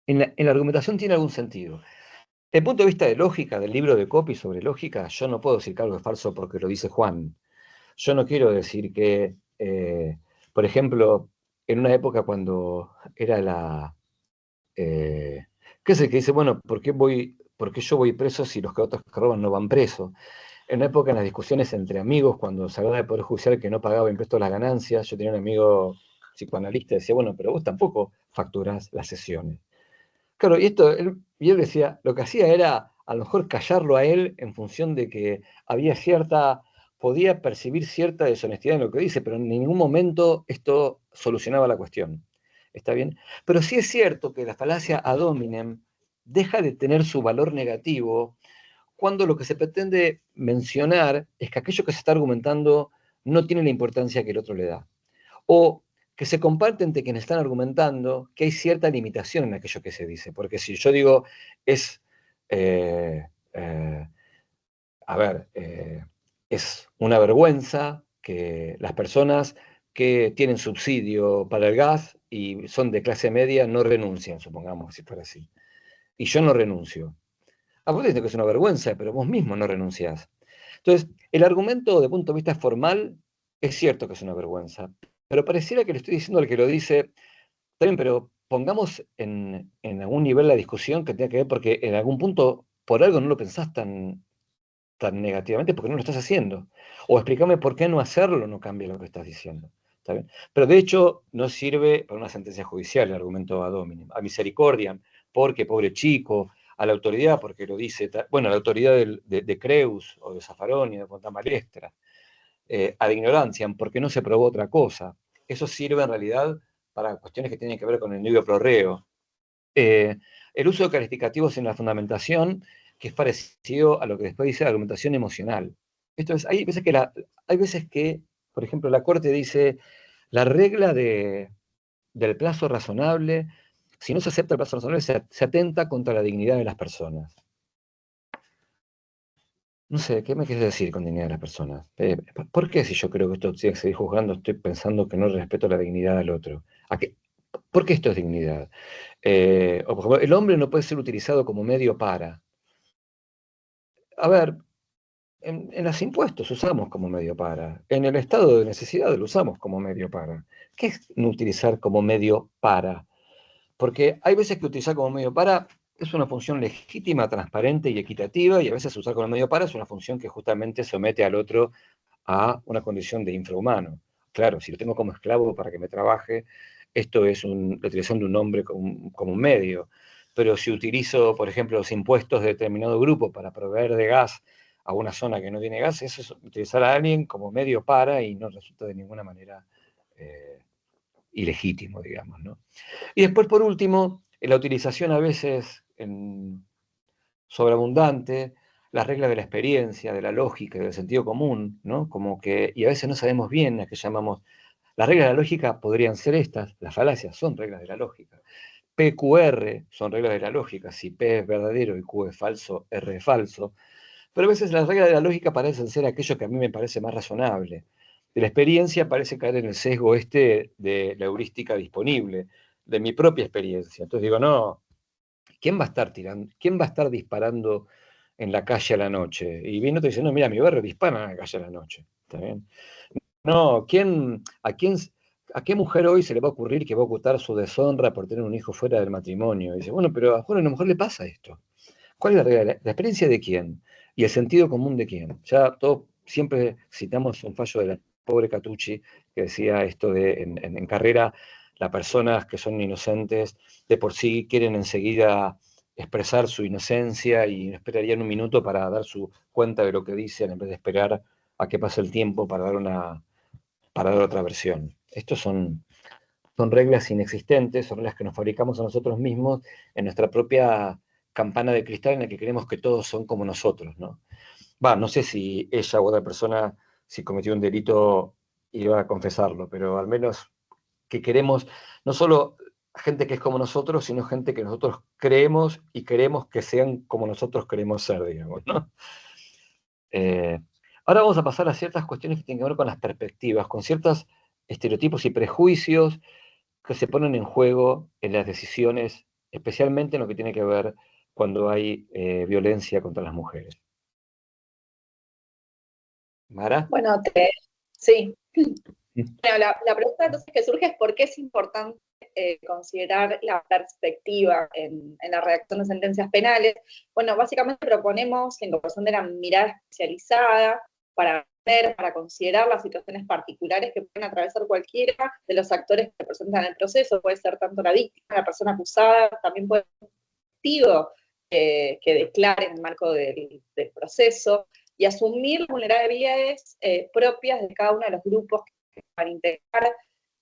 en la argumentación tiene algún sentido. Desde el punto de vista de lógica, del libro de Copy sobre lógica, yo no puedo decir que algo es falso porque lo dice Juan. Yo no quiero decir que, por ejemplo, en una época cuando era ¿qué es el que dice, bueno, ¿por qué yo voy preso si los otros que roban no van presos? En una época, en las discusiones entre amigos, cuando se hablaba del Poder Judicial que no pagaba impuestos a las ganancias, yo tenía un amigo psicoanalista y decía, bueno, pero vos tampoco facturás las sesiones. Claro, y él decía, lo que hacía era a lo mejor callarlo a él en función de que podía percibir cierta deshonestidad en lo que dice, pero en ningún momento esto solucionaba la cuestión. ¿Está bien? Pero sí es cierto que la falacia ad hominem deja de tener su valor negativo cuando lo que se pretende mencionar es que aquello que se está argumentando no tiene la importancia que el otro le da. O que se comparte entre quienes están argumentando que hay cierta limitación en aquello que se dice. Porque si yo digo, es, eh, eh, a ver, es una vergüenza que las personas que tienen subsidio para el gas y son de clase media no renuncian, supongamos, si fuera así. Y yo no renuncio. A vos te dice que es una vergüenza, pero vos mismo no renunciás. Entonces, el argumento de punto de vista formal es cierto que es una vergüenza, pero pareciera que le estoy diciendo al que lo dice, está bien, pero pongamos en algún nivel la discusión que tenga que ver, porque en algún punto por algo no lo pensás tan negativamente porque no lo estás haciendo. O explícame por qué no hacerlo no cambia lo que estás diciendo. ¿Está bien? Pero de hecho no sirve para una sentencia judicial el argumento ad hominem. A misericordiam, porque pobre chico, a la autoridad porque lo dice, bueno, a la autoridad de Creus o de Zaffaroni, de Fontana Balestra, ad ignorantiam, porque no se probó otra cosa. Eso sirve en realidad para cuestiones que tienen que ver con el nivio pro reo. El uso de calificativos en la fundamentación, que es parecido a lo que después dice la argumentación emocional. Esto es, hay veces que, por ejemplo, la Corte dice, la regla del plazo razonable, si no se acepta el plazo razonable, se atenta contra la dignidad de las personas. No sé, ¿qué me quieres decir con dignidad de las personas? ¿Por qué si yo creo que esto tiene que seguir juzgando, estoy pensando que no respeto la dignidad del otro? ¿Por qué esto es dignidad? O por ejemplo, el hombre no puede ser utilizado como medio para. A ver, en los impuestos usamos como medio para. En el estado de necesidad lo usamos como medio para. ¿Qué es no utilizar como medio para? Porque hay veces que utilizar como medio para es una función legítima, transparente y equitativa, y a veces usar como medio para es una función que justamente somete al otro a una condición de infrahumano. Claro, si lo tengo como esclavo para que me trabaje, esto es la utilización de un hombre como un medio. Pero si utilizo, por ejemplo, los impuestos de determinado grupo para proveer de gas a una zona que no tiene gas, eso es utilizar a alguien como medio para y no resulta de ninguna manera ilegítimo, digamos, ¿no? Y después, por último, la utilización a veces sobreabundante, las reglas de la experiencia, de la lógica, del sentido común, ¿no? Y a veces no sabemos bien a qué llamamos. Las reglas de la lógica podrían ser estas, las falacias son reglas de la lógica. PQR son reglas de la lógica, si P es verdadero y Q es falso, R es falso. Pero a veces las reglas de la lógica parecen ser aquello que a mí me parece más razonable. De la experiencia parece caer en el sesgo de la heurística disponible, de mi propia experiencia. Entonces digo, no, ¿quién va a estar tirando? ¿Quién va a estar disparando en la calle a la noche? Y viene otro diciendo, mira, mi barrio dispara en la calle a la noche. ¿Está bien? No, ¿a qué mujer hoy se le va a ocurrir que va a ocultar su deshonra por tener un hijo fuera del matrimonio? Y dice, bueno, pero a una mujer le pasa esto. ¿Cuál es la realidad? ¿La experiencia de quién? ¿Y el sentido común de quién? Ya todo, siempre citamos un fallo de la pobre Catucci, que decía esto de en carrera, las personas que son inocentes de por sí quieren enseguida expresar su inocencia y no esperarían un minuto para dar su cuenta de lo que dicen en vez de esperar a que pase el tiempo para dar otra versión. Estos son reglas inexistentes, son reglas que nos fabricamos a nosotros mismos en nuestra propia campana de cristal en la que creemos que todos son como nosotros, ¿no? No sé si ella u otra persona, si cometió un delito, iba a confesarlo, pero al menos que queremos no solo gente que es como nosotros, sino gente que nosotros creemos y queremos que sean como nosotros queremos ser, digamos, ¿no? Eh, Ahora vamos a pasar a ciertas cuestiones que tienen que ver con las perspectivas, con ciertos estereotipos y prejuicios que se ponen en juego en las decisiones, especialmente en lo que tiene que ver cuando hay violencia contra las mujeres. ¿Mara? Bueno, sí. Bueno, la pregunta entonces que surge es por qué es importante considerar la perspectiva en la redacción de sentencias penales. Bueno, básicamente proponemos la incorporación de la mirada especializada para ver, para considerar las situaciones particulares que pueden atravesar cualquiera de los actores que representan el proceso. Puede ser tanto la víctima, la persona acusada, también puede ser un testigo que declare en el marco del proceso, y asumir las vulnerabilidades propias de cada uno de los grupos para integrar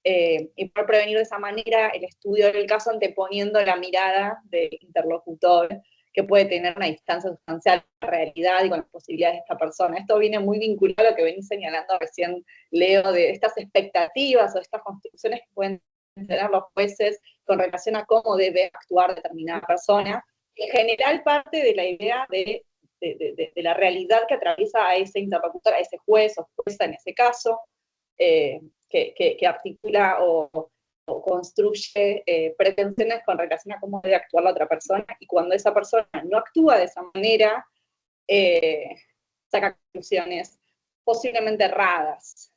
y poder prevenir de esa manera el estudio del caso anteponiendo la mirada del interlocutor que puede tener una distancia sustancial con la realidad y con las posibilidades de esta persona. Esto viene muy vinculado a lo que venís señalando recién, Leo, de estas expectativas o estas construcciones que pueden tener los jueces con relación a cómo debe actuar determinada persona. En general parte de la idea de la realidad que atraviesa a ese interlocutor, a ese juez o jueza en ese caso, que articula o construye pretensiones con relación a cómo debe actuar la otra persona, y cuando esa persona no actúa de esa manera, saca conclusiones posiblemente erradas.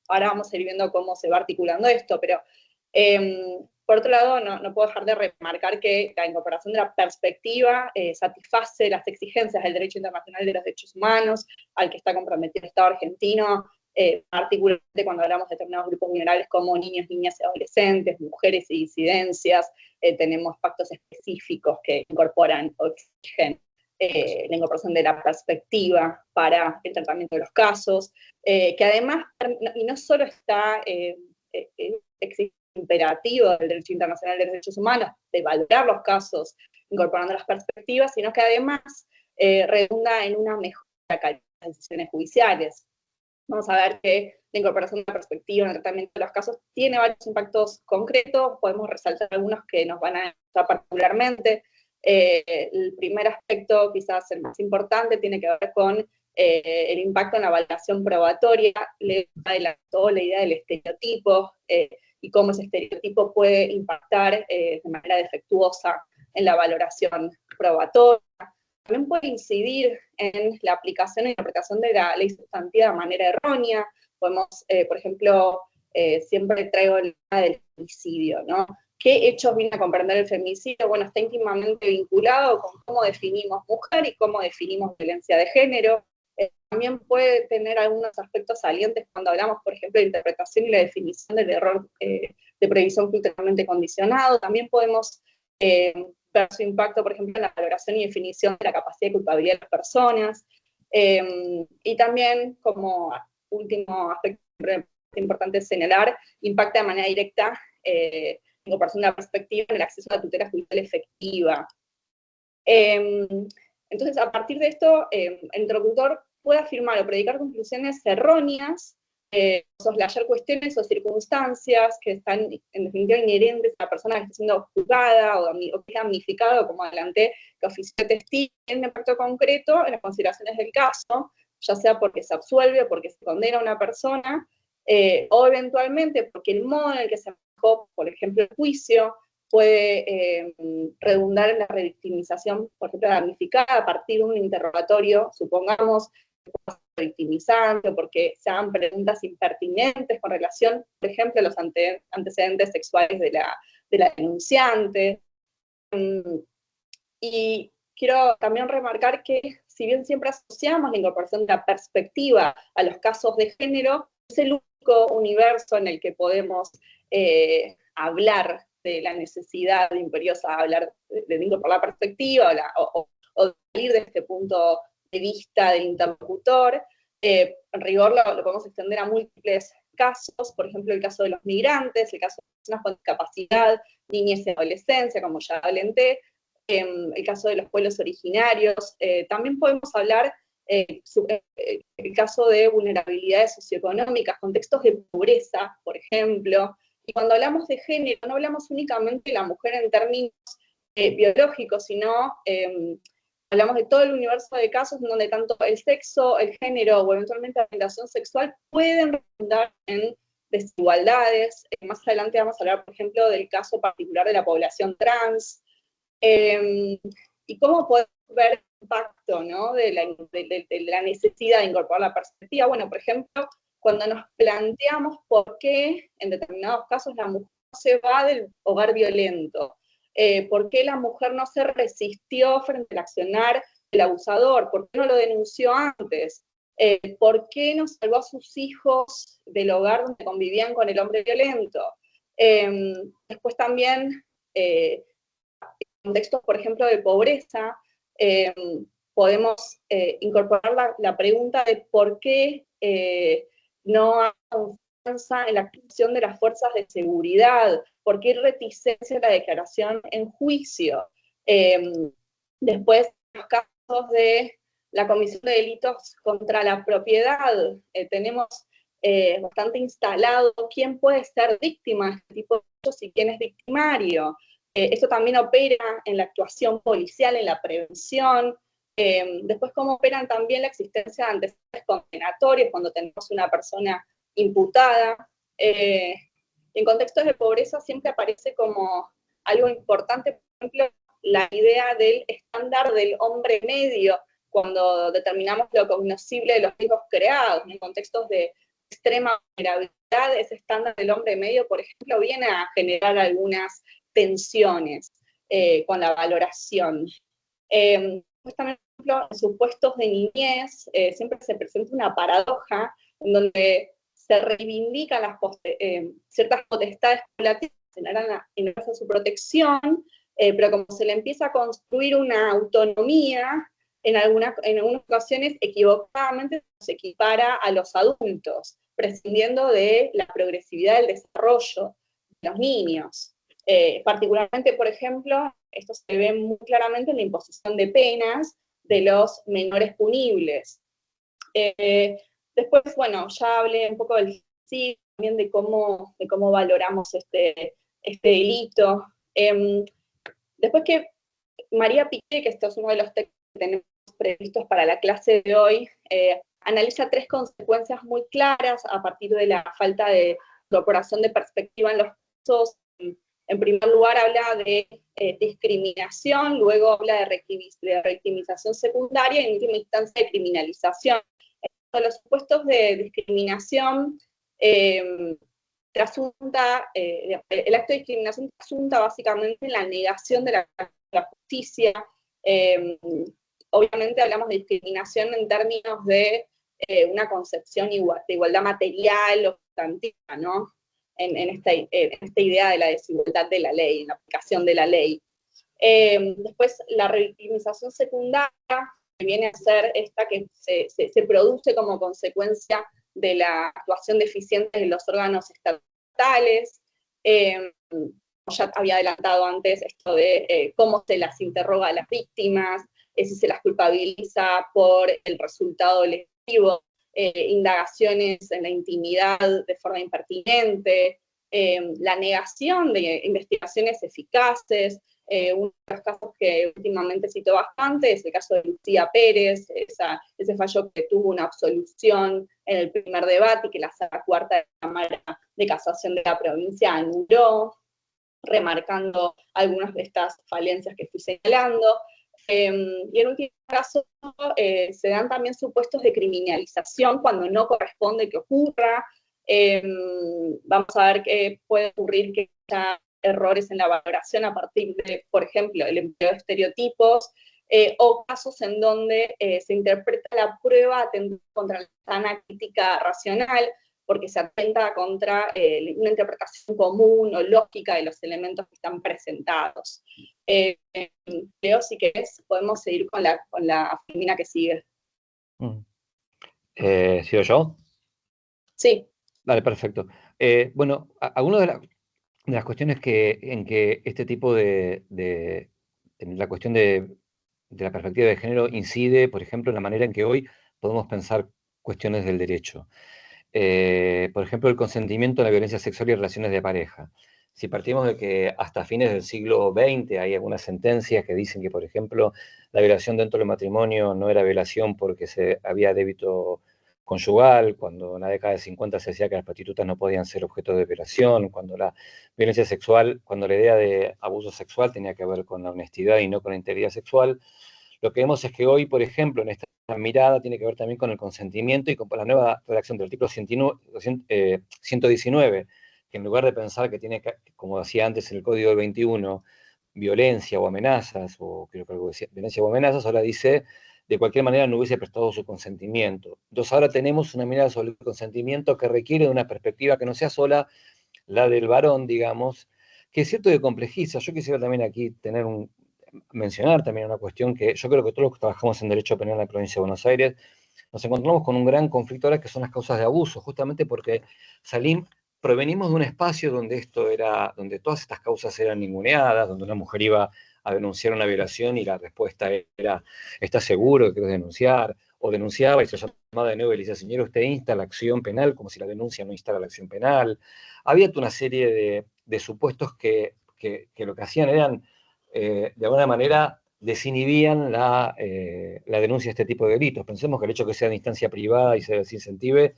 Ahora vamos a ir viendo cómo se va articulando esto, pero por otro lado, no puedo dejar de remarcar que la incorporación de la perspectiva satisface las exigencias del derecho internacional de los derechos humanos, al que está comprometido el Estado argentino, particularmente cuando hablamos de determinados grupos vulnerables como niños, niñas y adolescentes, mujeres y disidencias. Tenemos pactos específicos que incorporan o exigen la incorporación de la perspectiva para el tratamiento de los casos, que además, y no solo está existe imperativo del derecho internacional de derechos humanos de valorar los casos incorporando las perspectivas, sino que además redunda en una mejora de la calidad de las decisiones judiciales. Vamos a ver que la incorporación de la perspectiva en el tratamiento de los casos tiene varios impactos concretos, podemos resaltar algunos que nos van a gustar particularmente. El primer aspecto, quizás el más importante, tiene que ver con el impacto en la valoración probatoria. Le adelantó la idea del estereotipo y cómo ese estereotipo puede impactar de manera defectuosa en la valoración probatoria. También puede incidir en la aplicación e interpretación de la ley sustantiva de manera errónea. Podemos, por ejemplo, siempre traigo el tema del femicidio, ¿no? ¿Qué hechos viene a comprender el femicidio? Bueno, está íntimamente vinculado con cómo definimos mujer y cómo definimos violencia de género. También puede tener algunos aspectos salientes cuando hablamos, por ejemplo, de interpretación y la definición del error de previsión filtramente condicionado. También podemos ver su impacto, por ejemplo, en la valoración y definición de la capacidad de culpabilidad de las personas. Y también, como último aspecto importante señalar, impacta de manera directa la incorporación de la perspectiva en el acceso a la tutela judicial efectiva. Entonces, a partir de esto, el interlocutor puede afirmar o predicar conclusiones erróneas, soslayar cuestiones o circunstancias que están, en definitiva, inherentes a la persona que está siendo juzgada o que es damnificada, como adelanté, que ofició de testigo, tiene un impacto concreto en las consideraciones del caso, ya sea porque se absuelve o porque se condena a una persona, o eventualmente porque el modo en el que se manejó, por ejemplo, el juicio, puede redundar en la revictimización, por ejemplo, damnificada a partir de un interrogatorio, supongamos, pueda ser victimizante, o porque se hagan preguntas impertinentes con relación, por ejemplo, a los antecedentes sexuales de la denunciante. Y quiero también remarcar que, si bien siempre asociamos la incorporación de la perspectiva a los casos de género, es el único universo en el que podemos hablar de la necesidad imperiosa, hablar de incorporar la perspectiva o de salir de este punto de vista del interlocutor. En rigor lo podemos extender a múltiples casos, por ejemplo, el caso de los migrantes, el caso de personas con discapacidad, niñez y adolescencia, como ya adelanté, el caso de los pueblos originarios. También podemos hablar el caso de vulnerabilidades socioeconómicas, contextos de pobreza, por ejemplo. Y cuando hablamos de género, no hablamos únicamente de la mujer en términos biológicos, sino hablamos de todo el universo de casos en donde tanto el sexo, el género o eventualmente la orientación sexual pueden redundar en desigualdades. Más adelante vamos a hablar, por ejemplo, del caso particular de la población trans, y cómo podemos ver el impacto, ¿no?, de la necesidad de incorporar la perspectiva. Bueno, por ejemplo, cuando nos planteamos por qué en determinados casos la mujer no se va del hogar violento, por qué la mujer no se resistió frente al accionar del abusador, por qué no lo denunció antes, por qué no salvó a sus hijos del hogar donde convivían con el hombre violento. Después también, en contextos, por ejemplo, de pobreza, podemos incorporar la pregunta de por qué no hay confianza en la actuación de las fuerzas de seguridad, por qué reticencia a la declaración en juicio. Después, los casos de la comisión de delitos contra la propiedad, tenemos bastante instalado quién puede ser víctima de este tipo de hechos y quién es victimario. Esto también opera en la actuación policial, en la prevención. Después, cómo operan también la existencia de antecedentes condenatorios cuando tenemos una persona imputada. En contextos de pobreza siempre aparece como algo importante, por ejemplo, la idea del estándar del hombre medio, cuando determinamos lo cognoscible de los riesgos creados. En contextos de extrema vulnerabilidad, ese estándar del hombre medio, por ejemplo, viene a generar algunas tensiones con la valoración. Pues también, por ejemplo, en supuestos de niñez, siempre se presenta una paradoja en donde se reivindican ciertas potestades curativas en aras a su protección, pero como se le empieza a construir una autonomía, en algunas ocasiones equivocadamente se equipara a los adultos, prescindiendo de la progresividad del desarrollo de los niños. Particularmente, por ejemplo, esto se ve muy claramente en la imposición de penas de los menores punibles. Después, bueno, ya hablé un poco del sí, también de cómo valoramos este delito. Después que María Piqué, que esto es uno de los textos que tenemos previstos para la clase de hoy, analiza 3 consecuencias muy claras a partir de la falta de incorporación de perspectiva en los casos. En primer lugar habla de discriminación, luego habla de revictimización secundaria y en última instancia de criminalización. Los supuestos de discriminación trasunta, el acto de discriminación trasunta básicamente en la negación de la justicia. Obviamente hablamos de discriminación en términos de una concepción de igualdad material o sustantiva, ¿no? En esta idea de la desigualdad de la ley, en la aplicación de la ley. Después, la revictimización secundaria, que viene a ser esta que se produce como consecuencia de la actuación deficiente de los órganos estatales. Ya había adelantado antes esto de cómo se las interroga a las víctimas, si se las culpabiliza por el resultado lesivo, indagaciones en la intimidad de forma impertinente, la negación de investigaciones eficaces. Uno de los casos que últimamente cito bastante es el caso de Lucía Pérez, ese fallo que tuvo una absolución en el primer debate y que la Sala Cuarta de la Cámara de Casación de la provincia anuló, remarcando algunas de estas falencias que estoy señalando. Y en último caso, se dan también supuestos de criminalización cuando no corresponde que ocurra. Vamos a ver que puede ocurrir que haya errores en la valoración a partir de, por ejemplo, el empleo de estereotipos, o casos en donde se interpreta la pruba atentando contra la sana crítica racional, porque se atenta contra una interpretación común o lógica de los elementos que están presentados. Leo, si querés, podemos seguir con la filmina que sigue. ¿Sigo yo? Sí. Vale, perfecto. Bueno, algunas de las cuestiones en que este tipo en la cuestión de la perspectiva de género incide, por ejemplo, en la manera en que hoy podemos pensar cuestiones del derecho. Por ejemplo, el consentimiento en la violencia sexual y relaciones de pareja. Si partimos de que hasta fines del siglo XX hay algunas sentencias que dicen que, por ejemplo, la violación dentro del matrimonio no era violación porque había débito conyugal, cuando en la década de 50 se decía que las prostitutas no podían ser objeto de violación, cuando la violencia sexual, cuando la idea de abuso sexual tenía que ver con la honestidad y no con la integridad sexual, lo que vemos es que hoy, por ejemplo, en esta mirada tiene que ver también con el consentimiento y con la nueva redacción del artículo 119, que en lugar de pensar que tiene, como decía antes en el Código del 21, violencia o amenazas, o creo que algo decía, violencia o amenazas, ahora dice, de cualquier manera no hubiese prestado su consentimiento. Entonces ahora tenemos una mirada sobre el consentimiento que requiere de una perspectiva que no sea sola la del varón, digamos, que es cierto que complejiza. Yo quisiera también aquí mencionar también una cuestión que yo creo que todos los que trabajamos en Derecho Penal en la provincia de Buenos Aires nos encontramos con un gran conflicto ahora, que son las causas de abuso, justamente porque provenimos de un espacio donde todas estas causas eran ninguneadas, donde una mujer iba a denunciar una violación y la respuesta era, ¿está seguro que quieres denunciar? O denunciaba y se llamaba de nuevo y le decía, señor, usted insta la acción penal, como si la denuncia no instala la acción penal. Había una serie de supuestos que lo que hacían eran, de alguna manera, desinhibían la denuncia de este tipo de delitos. Pensemos que el hecho de que sea de instancia privada y se desincentive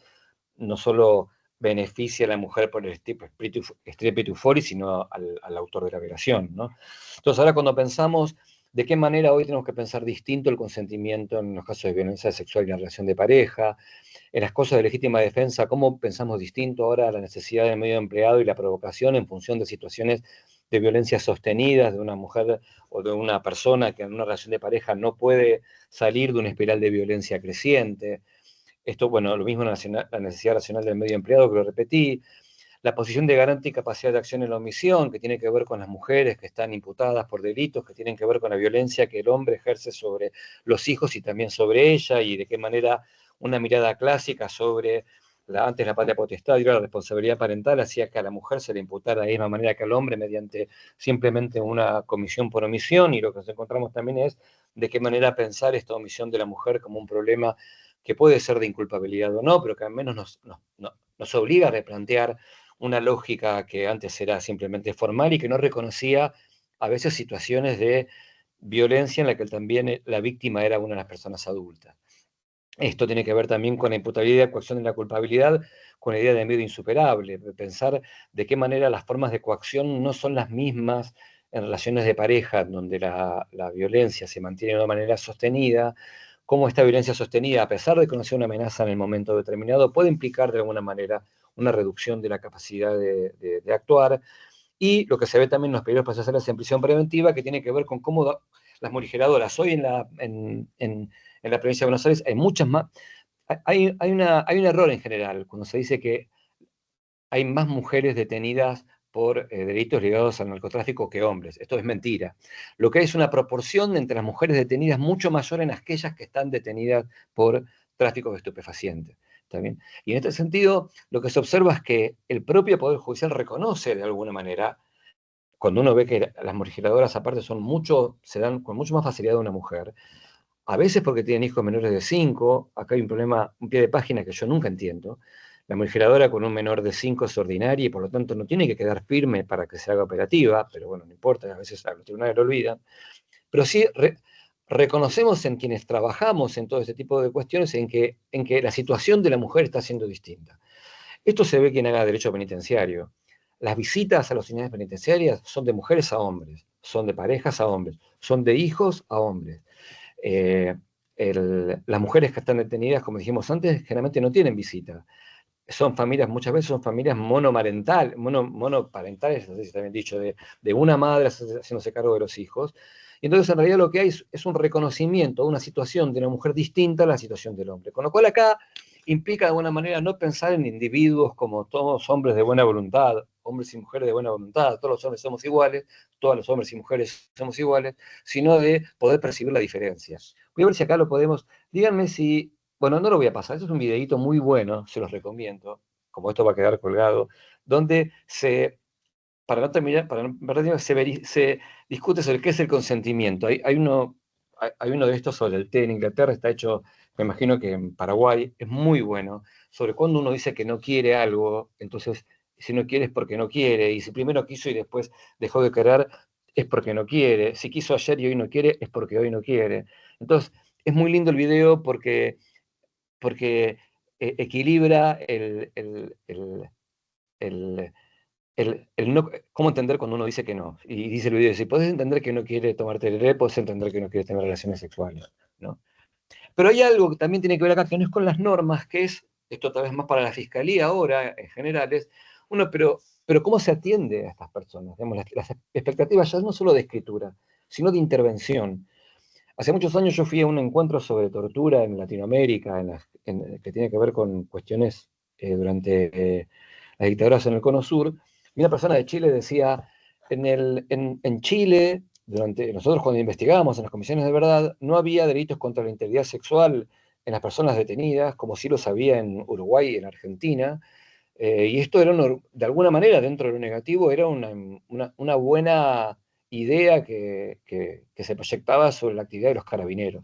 no solo beneficia a la mujer por el espíritu fori, sino al autor de la violación, ¿no? Entonces ahora cuando pensamos de qué manera hoy tenemos que pensar distinto el consentimiento en los casos de violencia sexual y la relación de pareja, en las cosas de legítima defensa, cómo pensamos distinto ahora la necesidad del medio empleado y la provocación en función de situaciones de violencia sostenidas de una mujer o de una persona que en una relación de pareja no puede salir de una espiral de violencia creciente. Esto, bueno, lo mismo la necesidad racional del medio empleado, que lo repetí, la posición de garante y capacidad de acción en la omisión, que tiene que ver con las mujeres que están imputadas por delitos, que tienen que ver con la violencia que el hombre ejerce sobre los hijos y también sobre ella, y de qué manera una mirada clásica sobre antes la patria potestad y ahora la responsabilidad parental hacía que a la mujer se le imputara de la misma manera que al hombre mediante simplemente una comisión por omisión, y lo que nos encontramos también es de qué manera pensar esta omisión de la mujer como un problema que puede ser de inculpabilidad o no, pero que al menos nos obliga a replantear una lógica que antes era simplemente formal y que no reconocía a veces situaciones de violencia en la que también la víctima era una de las personas adultas. Esto tiene que ver también con la imputabilidad y coacción de la culpabilidad, con la idea de miedo insuperable, pensar de qué manera las formas de coacción no son las mismas en relaciones de pareja, donde la violencia se mantiene de una manera sostenida, cómo esta violencia sostenida, a pesar de conocer una amenaza en el momento determinado, puede implicar de alguna manera una reducción de la capacidad de actuar, y lo que se ve también en los peligros procesales en prisión preventiva, que tiene que ver con cómo las morigeradoras hoy en la provincia de Buenos Aires hay muchas más. Hay un error en general cuando se dice que hay más mujeres detenidas por delitos ligados al narcotráfico que hombres. Esto es mentira. Lo que hay es una proporción entre las mujeres detenidas mucho mayor en aquellas que están detenidas por tráfico de estupefacientes. ¿Está bien? Y en este sentido, lo que se observa es que el propio Poder Judicial reconoce de alguna manera, cuando uno ve que las morigeradoras aparte se dan con mucho más facilidad de una mujer, a veces porque tienen hijos menores de 5, acá hay un problema, un pie de página que yo nunca entiendo. La morigeradora con un menor de 5 es ordinaria y por lo tanto no tiene que quedar firme para que se haga operativa, pero bueno, no importa, a veces a los tribunales lo olvidan. Pero sí reconocemos en quienes trabajamos en todo este tipo de cuestiones en que la situación de la mujer está siendo distinta. Esto se ve quien haga derecho penitenciario. Las visitas a las unidades penitenciarias son de mujeres a hombres. son de parejas a hombres, son de hijos a hombres. Las mujeres que están detenidas, como dijimos antes, generalmente no tienen visita. Son familias, muchas veces son familias monoparentales, no sé si está bien dicho, de una madre haciéndose cargo de los hijos. Y entonces en realidad lo que hay es un reconocimiento de una situación de una mujer distinta a la situación del hombre. Con lo cual acá implica de alguna manera no pensar en individuos como todos hombres de buena voluntad, hombres y mujeres de buena voluntad, todos los hombres somos iguales, todos los hombres y mujeres somos iguales, sino de poder percibir la diferencia. Voy a ver si acá lo podemos, díganme si, bueno, no lo voy a pasar, eso es un videíto muy bueno, se los recomiendo, como esto va a quedar colgado, donde para no terminar, se discute sobre qué es el consentimiento. Hay uno de estos sobre el té en Inglaterra, está hecho, me imagino que en Paraguay, es muy bueno, sobre cuando uno dice que no quiere algo, entonces si no quiere es porque no quiere, y si primero quiso y después dejó de querer, es porque no quiere, si quiso ayer y hoy no quiere, es porque hoy no quiere. Entonces, es muy lindo el video porque equilibra el, cómo entender cuando uno dice que no. Y dice el video, si puedes entender que no quiere tomar tereré, puedes entender que no quiere tener relaciones sexuales, ¿no? Pero hay algo que también tiene que ver acá, que no es con las normas, que es, esto tal vez más para la fiscalía ahora, en general, es, pero ¿cómo se atiende a estas personas? Digamos, las expectativas ya no solo de escritura, sino de intervención. Hace muchos años yo fui a un encuentro sobre tortura en Latinoamérica, que tiene que ver con cuestiones durante las dictaduras en el Cono Sur, y una persona de Chile decía, en Chile, nosotros cuando investigábamos en las comisiones de verdad, no había delitos contra la integridad sexual en las personas detenidas, como sí los había en Uruguay y en Argentina, y esto era, de alguna manera, dentro de lo negativo, era una buena idea que se proyectaba sobre la actividad de los carabineros.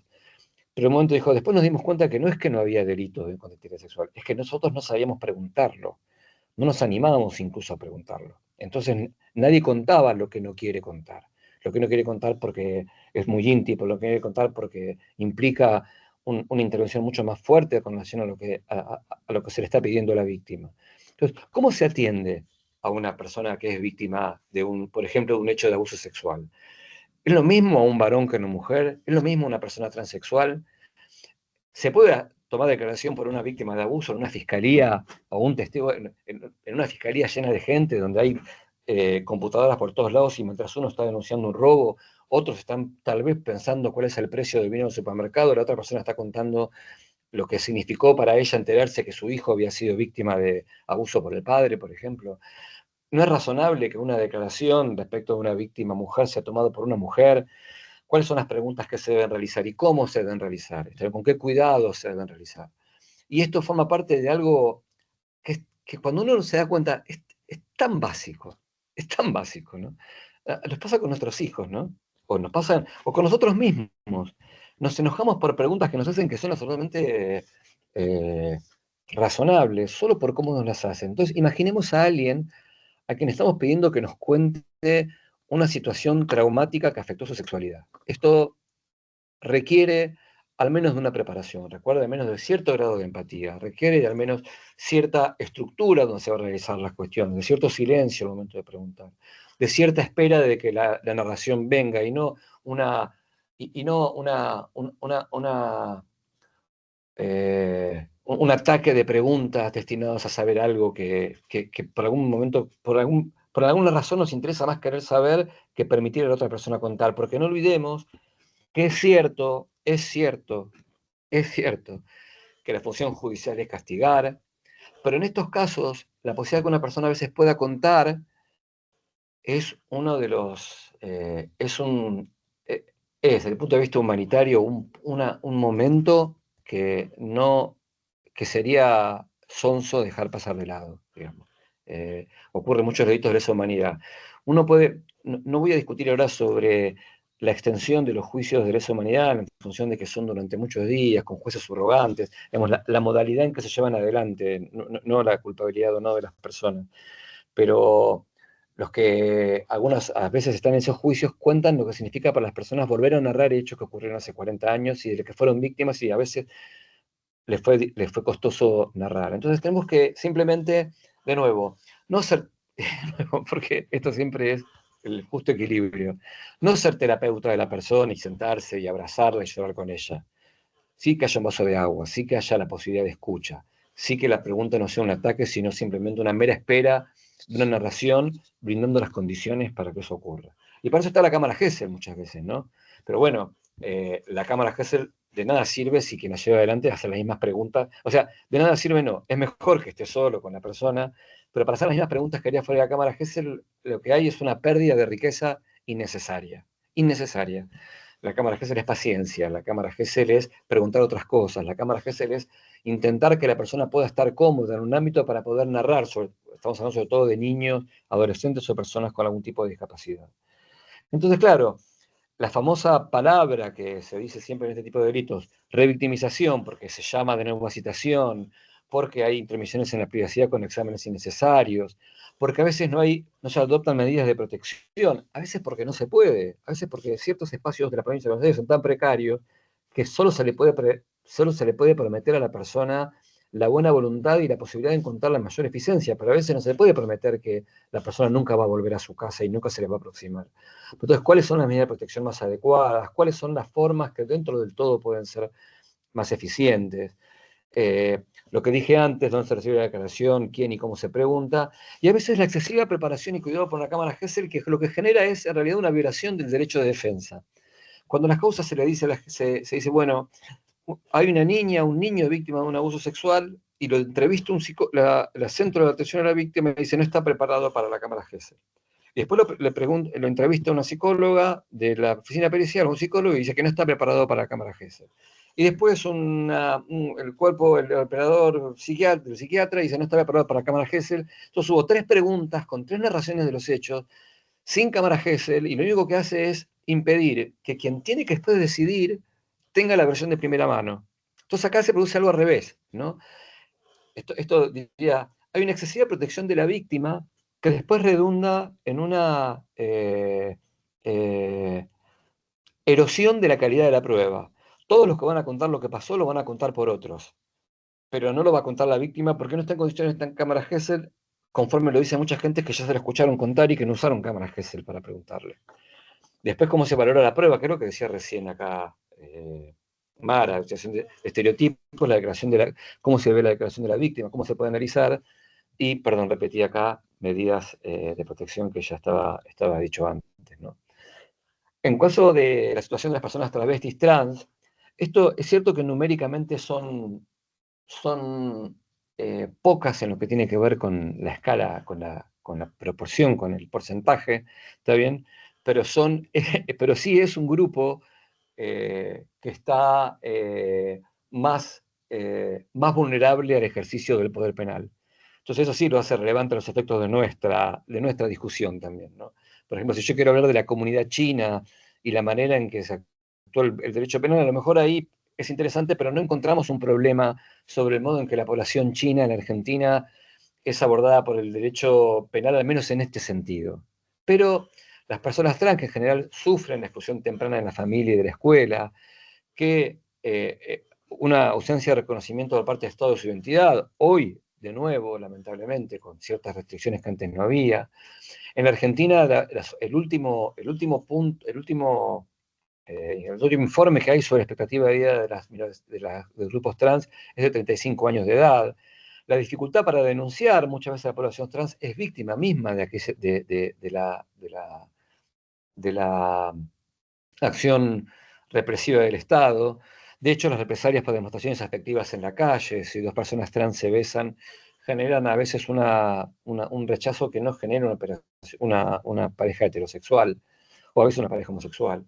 Pero en un momento dijo, después nos dimos cuenta que no es que no había delitos de actividad sexual, es que nosotros no sabíamos preguntarlo, no nos animábamos incluso a preguntarlo. Entonces nadie contaba lo que no quiere contar. Lo que no quiere contar porque es muy íntimo, lo que quiere contar porque implica una intervención mucho más fuerte con relación a lo que se le está pidiendo a la víctima. Entonces, ¿cómo se atiende a una persona que es víctima por ejemplo, de un hecho de abuso sexual? ¿Es lo mismo a un varón que a una mujer? ¿Es lo mismo a una persona transexual? ¿Se puede tomar declaración por una víctima de abuso en una fiscalía o un testigo en una fiscalía llena de gente donde hay computadoras por todos lados y mientras uno está denunciando un robo, otros están tal vez pensando cuál es el precio del vino en el supermercado, la otra persona está contando lo que significó para ella enterarse que su hijo había sido víctima de abuso por el padre, por ejemplo? ¿No es razonable que una declaración respecto a una víctima mujer sea tomada por una mujer? ¿Cuáles son las preguntas que se deben realizar y cómo se deben realizar? ¿Con qué cuidado se deben realizar? Y esto forma parte de algo que cuando uno se da cuenta es tan básico, ¿no? Nos pasa con nuestros hijos, ¿no? O con nosotros mismos. Nos enojamos por preguntas que nos hacen que son absolutamente eh, razonables, solo por cómo nos las hacen. Entonces, imaginemos a alguien a quien estamos pidiendo que nos cuente una situación traumática que afectó su sexualidad. Esto requiere al menos de una preparación, requiere al menos de cierto grado de empatía, requiere de al menos cierta estructura donde se van a realizar las cuestiones, de cierto silencio al momento de preguntar, de cierta espera de que la narración venga y no un ataque de preguntas destinados a saber algo que por algún momento, por alguna razón nos interesa más querer saber que permitir a la otra persona contar, porque no olvidemos que es cierto que la función judicial es castigar, pero en estos casos la posibilidad de que una persona a veces pueda contar es uno de los, desde el punto de vista humanitario, un momento que no, que sería sonso dejar pasar de lado, digamos. Ocurre muchos delitos de lesa humanidad. No voy a discutir ahora sobre la extensión de los juicios de lesa humanidad en función de que son durante muchos días, con jueces subrogantes, digamos, la modalidad en que se llevan adelante, no la culpabilidad o no de las personas. Pero los que algunas a veces están en esos juicios cuentan lo que significa para las personas volver a narrar hechos que ocurrieron hace 40 años y de los que fueron víctimas y a veces les fue costoso narrar. Entonces tenemos que simplemente, de nuevo, no ser, porque esto siempre es el justo equilibrio. No ser terapeuta de la persona y sentarse y abrazarla y llorar con ella. Sí que haya un vaso de agua, sí que haya la posibilidad de escucha, sí que la pregunta no sea un ataque, sino simplemente una mera espera de una narración, brindando las condiciones para que eso ocurra. Y para eso está la cámara Gesell muchas veces, ¿no? Pero bueno, la cámara Gesell de nada sirve si quien la lleva adelante hace las mismas preguntas. O sea, de nada sirve no. Es mejor que esté solo con la persona, pero para hacer las mismas preguntas que haría fuera de la cámara Gesell, lo que hay es una pérdida de riqueza innecesaria. Innecesaria. La cámara Gesell es paciencia, la cámara Gesell es preguntar otras cosas, la cámara Gesell es intentar que la persona pueda estar cómoda en un ámbito para poder narrar, estamos hablando sobre todo de niños, adolescentes o personas con algún tipo de discapacidad. Entonces, claro, la famosa palabra que se dice siempre en este tipo de delitos, revictimización, porque se llama de nuevo a citación, porque hay intromisiones en la privacidad con exámenes innecesarios, porque a veces no se adoptan medidas de protección, a veces porque no se puede, a veces porque ciertos espacios de la provincia de Buenos Aires son tan precarios que solo se le puede prometer a la persona la buena voluntad y la posibilidad de encontrar la mayor eficiencia, pero a veces no se le puede prometer que la persona nunca va a volver a su casa y nunca se le va a aproximar. Entonces, ¿cuáles son las medidas de protección más adecuadas? ¿Cuáles son las formas que dentro del todo pueden ser más eficientes? Lo que dije antes, dónde se recibe la declaración, quién y cómo se pregunta, y a veces la excesiva preparación y cuidado por la cámara Gesell, que lo que genera es en realidad una violación del derecho de defensa. Cuando las causas se le dice, se dice, bueno, hay una niña, un niño víctima de un abuso sexual, y lo entrevista la centro de atención a la víctima y dice, no está preparado para la cámara Gesell. Y después lo entrevista a una psicóloga de la oficina pericial, un psicólogo, y dice que no está preparado para la cámara Gesell. Y después el operador el psiquiatra, dice no está preparado para la cámara Gesell. Entonces hubo 3 preguntas con 3 narraciones de los hechos, sin cámara Gesell, y lo único que hace es impedir que quien tiene que después decidir tenga la versión de primera mano. Entonces acá se produce algo al revés, ¿no? Esto diría, hay una excesiva protección de la víctima que después redunda en una erosión de la calidad de la prueba. Todos los que van a contar lo que pasó lo van a contar por otros, pero no lo va a contar la víctima porque no está en condiciones de estar en cámara Gesell, conforme lo dice mucha gente que ya se lo escucharon contar y que no usaron cámara Gesell para preguntarle. Después, ¿cómo se valora la prueba? Creo que decía recién acá Mara, la declaración de estereotipos, cómo se ve la declaración de la víctima, cómo se puede analizar, y, perdón, repetí acá, medidas de protección que ya estaba dicho antes, ¿no? En caso de la situación de las personas travestis trans, esto es cierto que numéricamente son pocas en lo que tiene que ver con la escala, con la proporción, con el porcentaje, ¿está bien? Pero pero sí es un grupo que está más vulnerable al ejercicio del poder penal. Entonces eso sí lo hace relevante a los efectos de nuestra discusión también, ¿no? Por ejemplo, si yo quiero hablar de la comunidad china y la manera en que se actuó el derecho penal, a lo mejor ahí es interesante, pero no encontramos un problema sobre el modo en que la población china en Argentina es abordada por el derecho penal, al menos en este sentido. Pero las personas trans, que en general sufren la exclusión temprana de la familia y de la escuela, que una ausencia de reconocimiento por parte del Estado de su identidad, hoy, de nuevo, lamentablemente, con ciertas restricciones que antes no había. En la Argentina, el último informe que hay sobre la expectativa de vida de los grupos trans es de 35 años de edad. La dificultad para denunciar, muchas veces la población trans es víctima misma de la acción represiva del Estado. De hecho, las represalias por demostraciones afectivas en la calle, si 2 personas trans se besan, generan a veces un rechazo que no genera una pareja heterosexual, o a veces una pareja homosexual.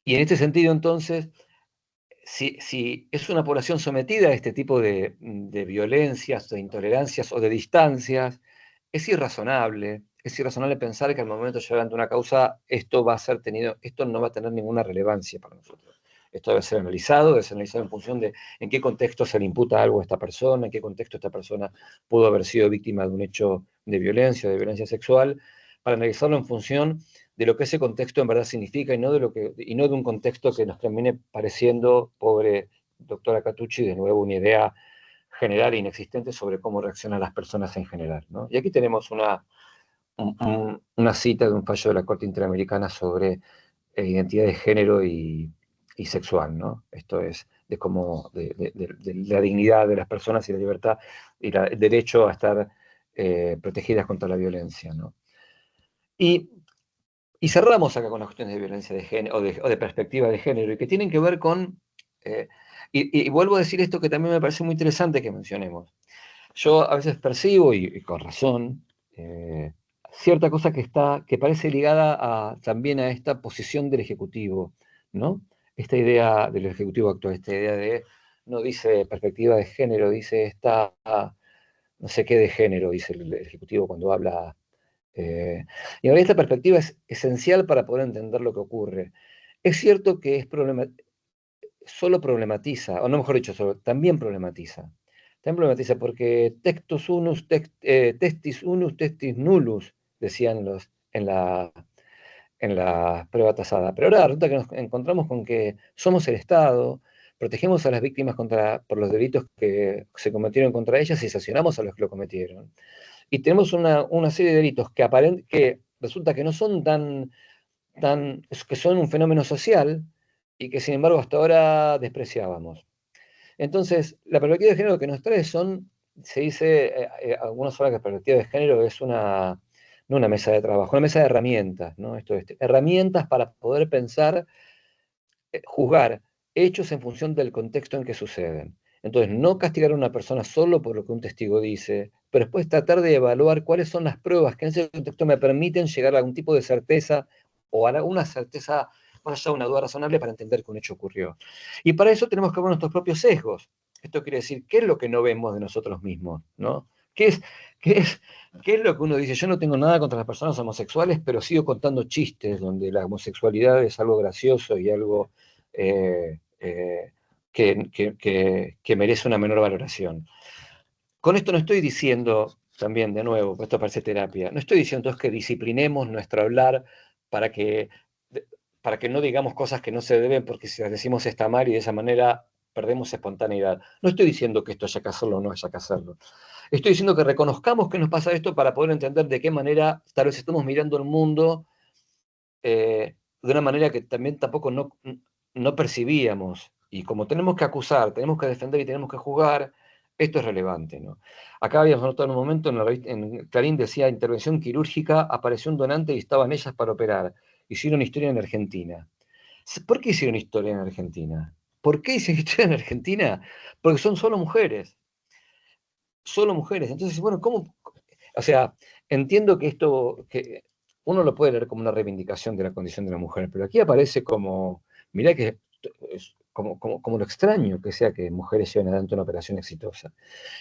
Y en este sentido, entonces, si es una población sometida a este tipo de violencias, de intolerancias o de distancias, es irrazonable pensar que al momento de llevar ante una causa esto no va a tener ninguna relevancia para nosotros. Esto debe ser analizado en función de en qué contexto se le imputa algo a esta persona, en qué contexto esta persona pudo haber sido víctima de un hecho de violencia sexual, para analizarlo en función de lo que ese contexto en verdad significa y no de un contexto que nos termine pareciendo, pobre doctora Catucci, de nuevo una idea general e inexistente sobre cómo reaccionan las personas en general, ¿no? Y aquí tenemos una cita de un fallo de la Corte Interamericana sobre identidad de género y sexual, ¿no? Esto es de cómo, de la dignidad de las personas y la libertad y el derecho a estar protegidas contra la violencia, ¿no? Y cerramos acá con las cuestiones de violencia de género o de perspectiva de género y que tienen que ver con, y vuelvo a decir esto que también me parece muy interesante que mencionemos. Yo a veces percibo, y con razón, cierta cosa que parece ligada también a esta posición del Ejecutivo, ¿no? Esta idea del Ejecutivo actual, esta idea de, no dice perspectiva de género, dice esta, no sé qué de género, dice el Ejecutivo cuando habla. Y ahora esta perspectiva es esencial para poder entender lo que ocurre. Es cierto que solo problematiza, o no mejor dicho, también problematiza. También problematiza porque textus unus, testis unus, testis nullus, decían en la prueba tasada. Pero ahora resulta que nos encontramos con que somos el Estado, protegemos a las víctimas por los delitos que se cometieron contra ellas y sancionamos a los que lo cometieron. Y tenemos una serie de delitos que resulta que no son que son un fenómeno social y que sin embargo hasta ahora despreciábamos. Entonces, la perspectiva de género que nos trae se dice, algunos hablan que la perspectiva de género es no una mesa de trabajo, una mesa de herramientas, ¿no? Esto es, herramientas para poder pensar, juzgar hechos en función del contexto en que suceden. Entonces, no castigar a una persona solo por lo que un testigo dice, pero después tratar de evaluar cuáles son las pruebas que en ese contexto me permiten llegar a algún tipo de certeza o a una certeza más allá de una duda razonable para entender que un hecho ocurrió. Y para eso tenemos que ver nuestros propios sesgos. Esto quiere decir, ¿qué es lo que no vemos de nosotros mismos? ¿No? Qué es lo que uno dice? Yo no tengo nada contra las personas homosexuales, pero sigo contando chistes donde la homosexualidad es algo gracioso y algo eh, eh, que merece una menor valoración. Con esto no estoy diciendo, también de nuevo, esto parece terapia, no estoy diciendo entonces que disciplinemos nuestro hablar para que, para que no digamos cosas que no se deben, porque si las decimos está mal y de esa manera perdemos espontaneidad. No estoy diciendo que esto haya que hacerlo o no haya que hacerlo. Estoy diciendo que reconozcamos que nos pasa esto para poder entender de qué manera tal vez estamos mirando el mundo de una manera que también tampoco no percibíamos. Y como tenemos que acusar, tenemos que defender y tenemos que juzgar, esto es relevante, ¿no? Acá habíamos notado en un momento, en Clarín decía, intervención quirúrgica, apareció un donante y estaban ellas para operar. Hicieron historia en Argentina. ¿Por qué hicieron historia en Argentina? ¿Por qué hicieron historia en Argentina? Porque son solo mujeres. Solo mujeres. Entonces, bueno, ¿cómo? O sea, entiendo que esto, que uno lo puede leer como una reivindicación de la condición de la mujer, pero aquí aparece como, mirá que es como lo extraño que sea que mujeres lleven adelante una operación exitosa.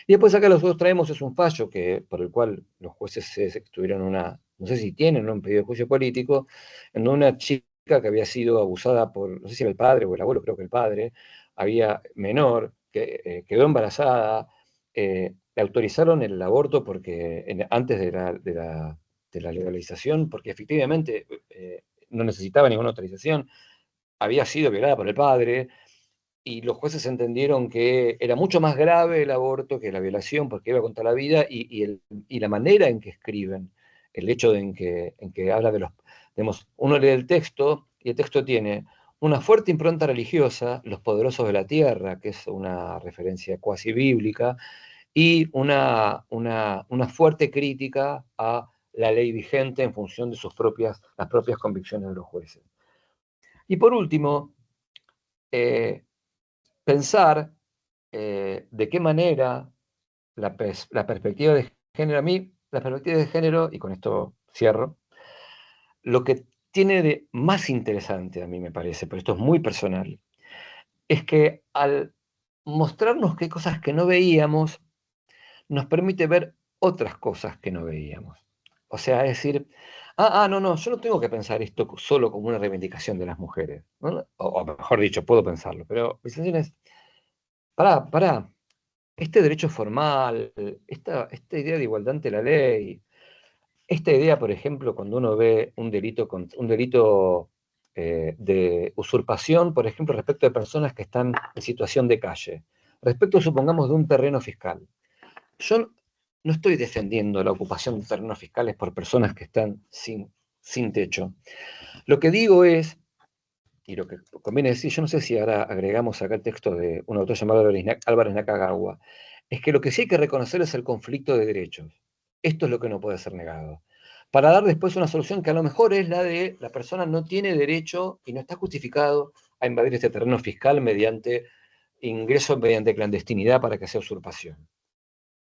Y después acá los dos traemos es un fallo por el cual los jueces tuvieron no sé si tienen un pedido de juicio político, en donde una chica que había sido abusada por, no sé si era el padre o el abuelo, creo que el padre, había menor, que quedó embarazada, le autorizaron el aborto porque antes de la legalización, porque efectivamente no necesitaba ninguna autorización, había sido violada por el padre, y los jueces entendieron que era mucho más grave el aborto que la violación, porque iba contra la vida, y la manera en que escriben, el hecho en que habla de uno lee el texto, y el texto tiene una fuerte impronta religiosa, los poderosos de la tierra, que es una referencia cuasi bíblica, y una fuerte crítica a la ley vigente en función de las propias convicciones de los jueces. Y por último, pensar de qué manera la perspectiva de género, a mí, la perspectiva de género, y con esto cierro, lo que tiene de más interesante a mí me parece, pero esto es muy personal, es que al mostrarnos que hay cosas que no veíamos, nos permite ver otras cosas que no veíamos. O sea, es decir, no, yo no tengo que pensar esto solo como una reivindicación de las mujeres, ¿no? O mejor dicho, puedo pensarlo, pero mi sensación es, pará, este derecho formal, esta idea de igualdad ante la ley, esta idea, por ejemplo, cuando uno ve un delito de usurpación, por ejemplo, respecto de personas que están en situación de calle, respecto, supongamos, de un terreno fiscal. Yo no estoy defendiendo la ocupación de terrenos fiscales por personas que están sin techo. Lo que digo es, y lo que conviene decir, yo no sé si ahora agregamos acá el texto de un autor llamado Álvarez Nakagawa, es que lo que sí hay que reconocer es el conflicto de derechos. Esto es lo que no puede ser negado. Para dar después una solución que a lo mejor es la de la persona no tiene derecho y no está justificado a invadir este terreno fiscal mediante ingreso mediante clandestinidad para que sea usurpación.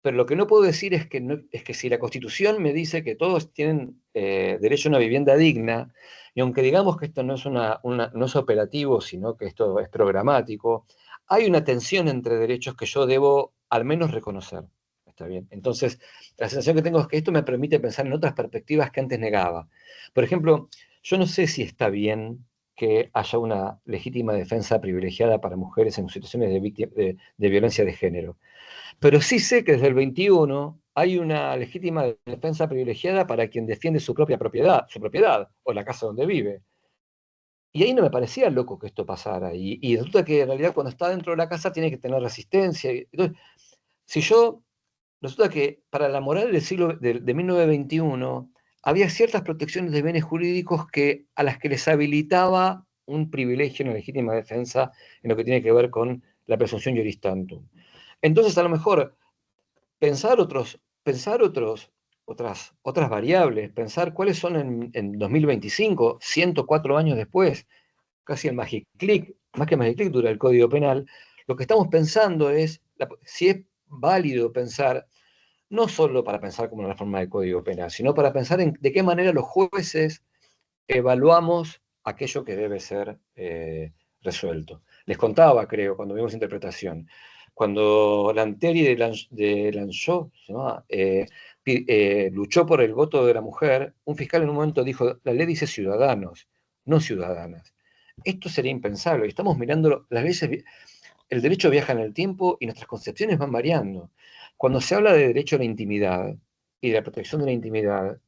Pero lo que no puedo decir es que si la Constitución me dice que todos tienen derecho a una vivienda digna, y aunque digamos que esto no es, no es operativo, sino que esto es programático, hay una tensión entre derechos que yo debo al menos reconocer. ¿Está bien? Entonces, la sensación que tengo es que esto me permite pensar en otras perspectivas que antes negaba. Por ejemplo, yo no sé si está bien que haya una legítima defensa privilegiada para mujeres en situaciones de violencia de género. Pero sí sé que desde el 21 hay una legítima defensa privilegiada para quien defiende su propia propiedad o la casa donde vive. Y ahí no me parecía loco que esto pasara. Y resulta que en realidad cuando está dentro de la casa tiene que tener resistencia. Entonces, si yo, resulta que para la moral del siglo de 1921 había ciertas protecciones de bienes jurídicos a las que les habilitaba un privilegio, una legítima defensa en lo que tiene que ver con la presunción juris tantum. Entonces, a lo mejor otras variables, pensar cuáles son en 2025, 104 años después, casi el magic click, más que magic click dura el Código Penal, lo que estamos pensando es si es válido pensar, no solo para pensar como una reforma del Código Penal, sino para pensar en de qué manera los jueces evaluamos aquello que debe ser resuelto. Les contaba, creo, cuando vimos interpretación, cuando Lanteri de Lanchot luchó por el voto de la mujer, un fiscal en un momento dijo, la ley dice ciudadanos, no ciudadanas. Esto sería impensable. Estamos mirando las leyes, el derecho viaja en el tiempo y nuestras concepciones van variando. Cuando se habla de derecho a la intimidad y de la protección de la intimidad,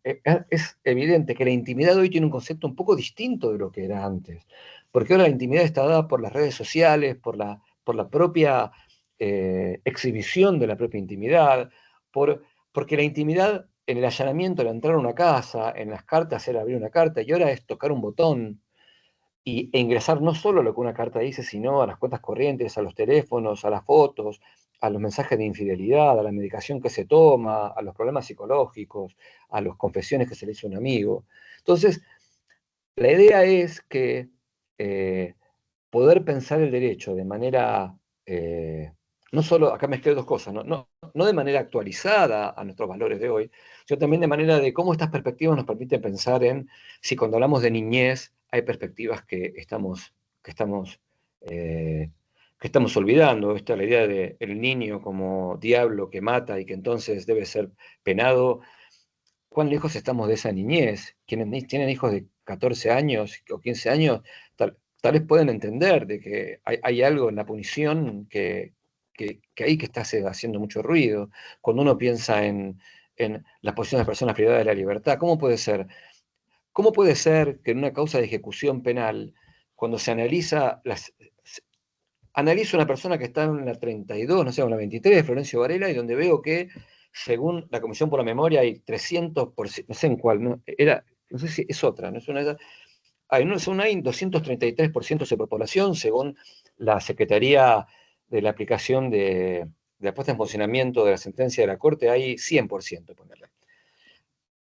es evidente que la intimidad hoy tiene un concepto un poco distinto de lo que era antes, porque ahora la intimidad está dada por las redes sociales, por la propia exhibición de la propia intimidad, porque la intimidad en el allanamiento era entrar a una casa, en las cartas era abrir una carta, y ahora es tocar un botón e ingresar no solo a lo que una carta dice, sino a las cuentas corrientes, a los teléfonos, a las fotos, a los mensajes de infidelidad, a la medicación que se toma, a los problemas psicológicos, a las confesiones que se le hizo a un amigo. Entonces, la idea es que poder pensar el derecho de manera, no solo, acá mezclé dos cosas, no de manera actualizada a nuestros valores de hoy, sino también de manera de cómo estas perspectivas nos permiten pensar en si cuando hablamos de niñez hay perspectivas que estamos, eh, que estamos olvidando. Esta la idea del niño como diablo que mata y que entonces debe ser penado. ¿Cuán lejos estamos de esa niñez? Quienes tienen hijos de 14 años o 15 años, tal vez pueden entender de que hay algo en la punición que ahí que está haciendo mucho ruido. Cuando uno piensa en las posiciones de personas privadas de la libertad, ¿cómo puede ser? ¿Cómo puede ser que en una causa de ejecución penal, cuando se analiza analizo una persona que está en la 32, no sé, en la 23, Florencio Varela, y donde veo que, según la Comisión por la Memoria, hay 300%, no sé en cuál, no sé si es otra, no es una de esas, hay 233% de población, según la Secretaría de la Aplicación de la puesta en funcionamiento de la sentencia de la Corte, hay 100%, ponerle.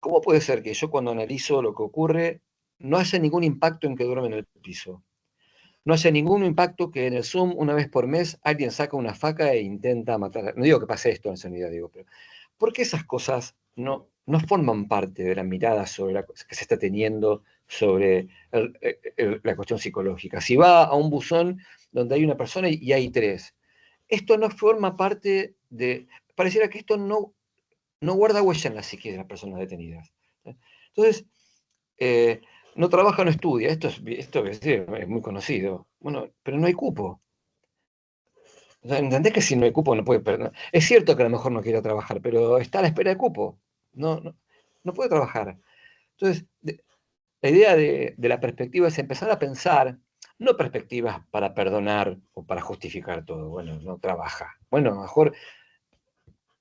¿Cómo puede ser que yo cuando analizo lo que ocurre no haya ningún impacto en que duerme en el piso? No haya ningún impacto que en el Zoom, una vez por mes, alguien saca una faca e intenta matar. No digo que pase esto en sanidad, digo, pero ¿por qué esas cosas no forman parte de la mirada sobre que se está teniendo sobre la cuestión psicológica? Si va a un buzón donde hay una persona y hay tres, esto no forma parte de. Pareciera que esto no guarda huella en la psique de las personas detenidas. Entonces, no trabaja, no estudia, esto es muy conocido. Bueno, pero no hay cupo. O sea, ¿entendés que si no hay cupo no puede perder? Es cierto que a lo mejor no quiere trabajar, pero está a la espera de cupo. No puede trabajar. Entonces, la idea de la perspectiva es empezar a pensar, no perspectivas para perdonar o para justificar todo. Bueno, no trabaja. Bueno, a lo mejor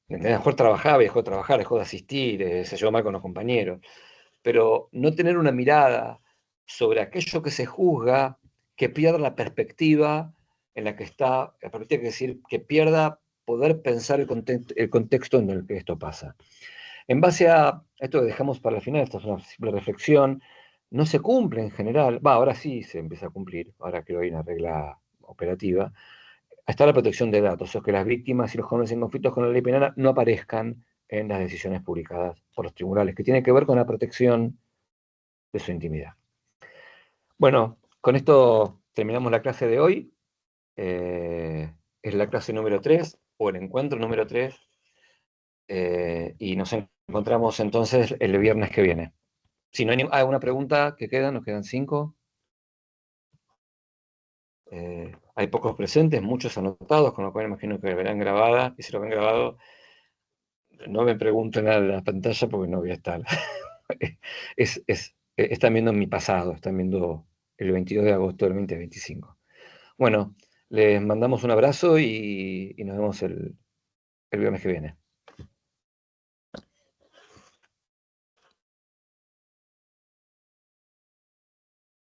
¿Entendés? A lo mejor trabajaba y dejó de trabajar, dejó de asistir, se llevó mal con los compañeros. Pero no tener una mirada sobre aquello que se juzga, que pierda la perspectiva en la que está, la perspectiva que decir, que pierda poder pensar el contexto en el que esto pasa. En base a esto que dejamos para el final, esta es una simple reflexión, no se cumple en general, ahora sí se empieza a cumplir, ahora creo que hay una regla operativa, está la protección de datos, o sea, que las víctimas y los jóvenes en conflictos con la ley penal no aparezcan en las decisiones publicadas por los tribunales, que tiene que ver con la protección de su intimidad. Bueno, con esto terminamos la clase de hoy. Es la clase número 3, o el encuentro número 3, y nos encontramos entonces el viernes que viene. Si no hay alguna pregunta que queda, nos quedan 5. Hay pocos presentes, muchos anotados, con lo cual imagino que verán grabada, y si lo ven grabado, no me pregunten nada de la pantalla porque no voy a estar. Están viendo mi pasado, están viendo el 22 de agosto del 2025. Bueno, les mandamos un abrazo y nos vemos el viernes que viene.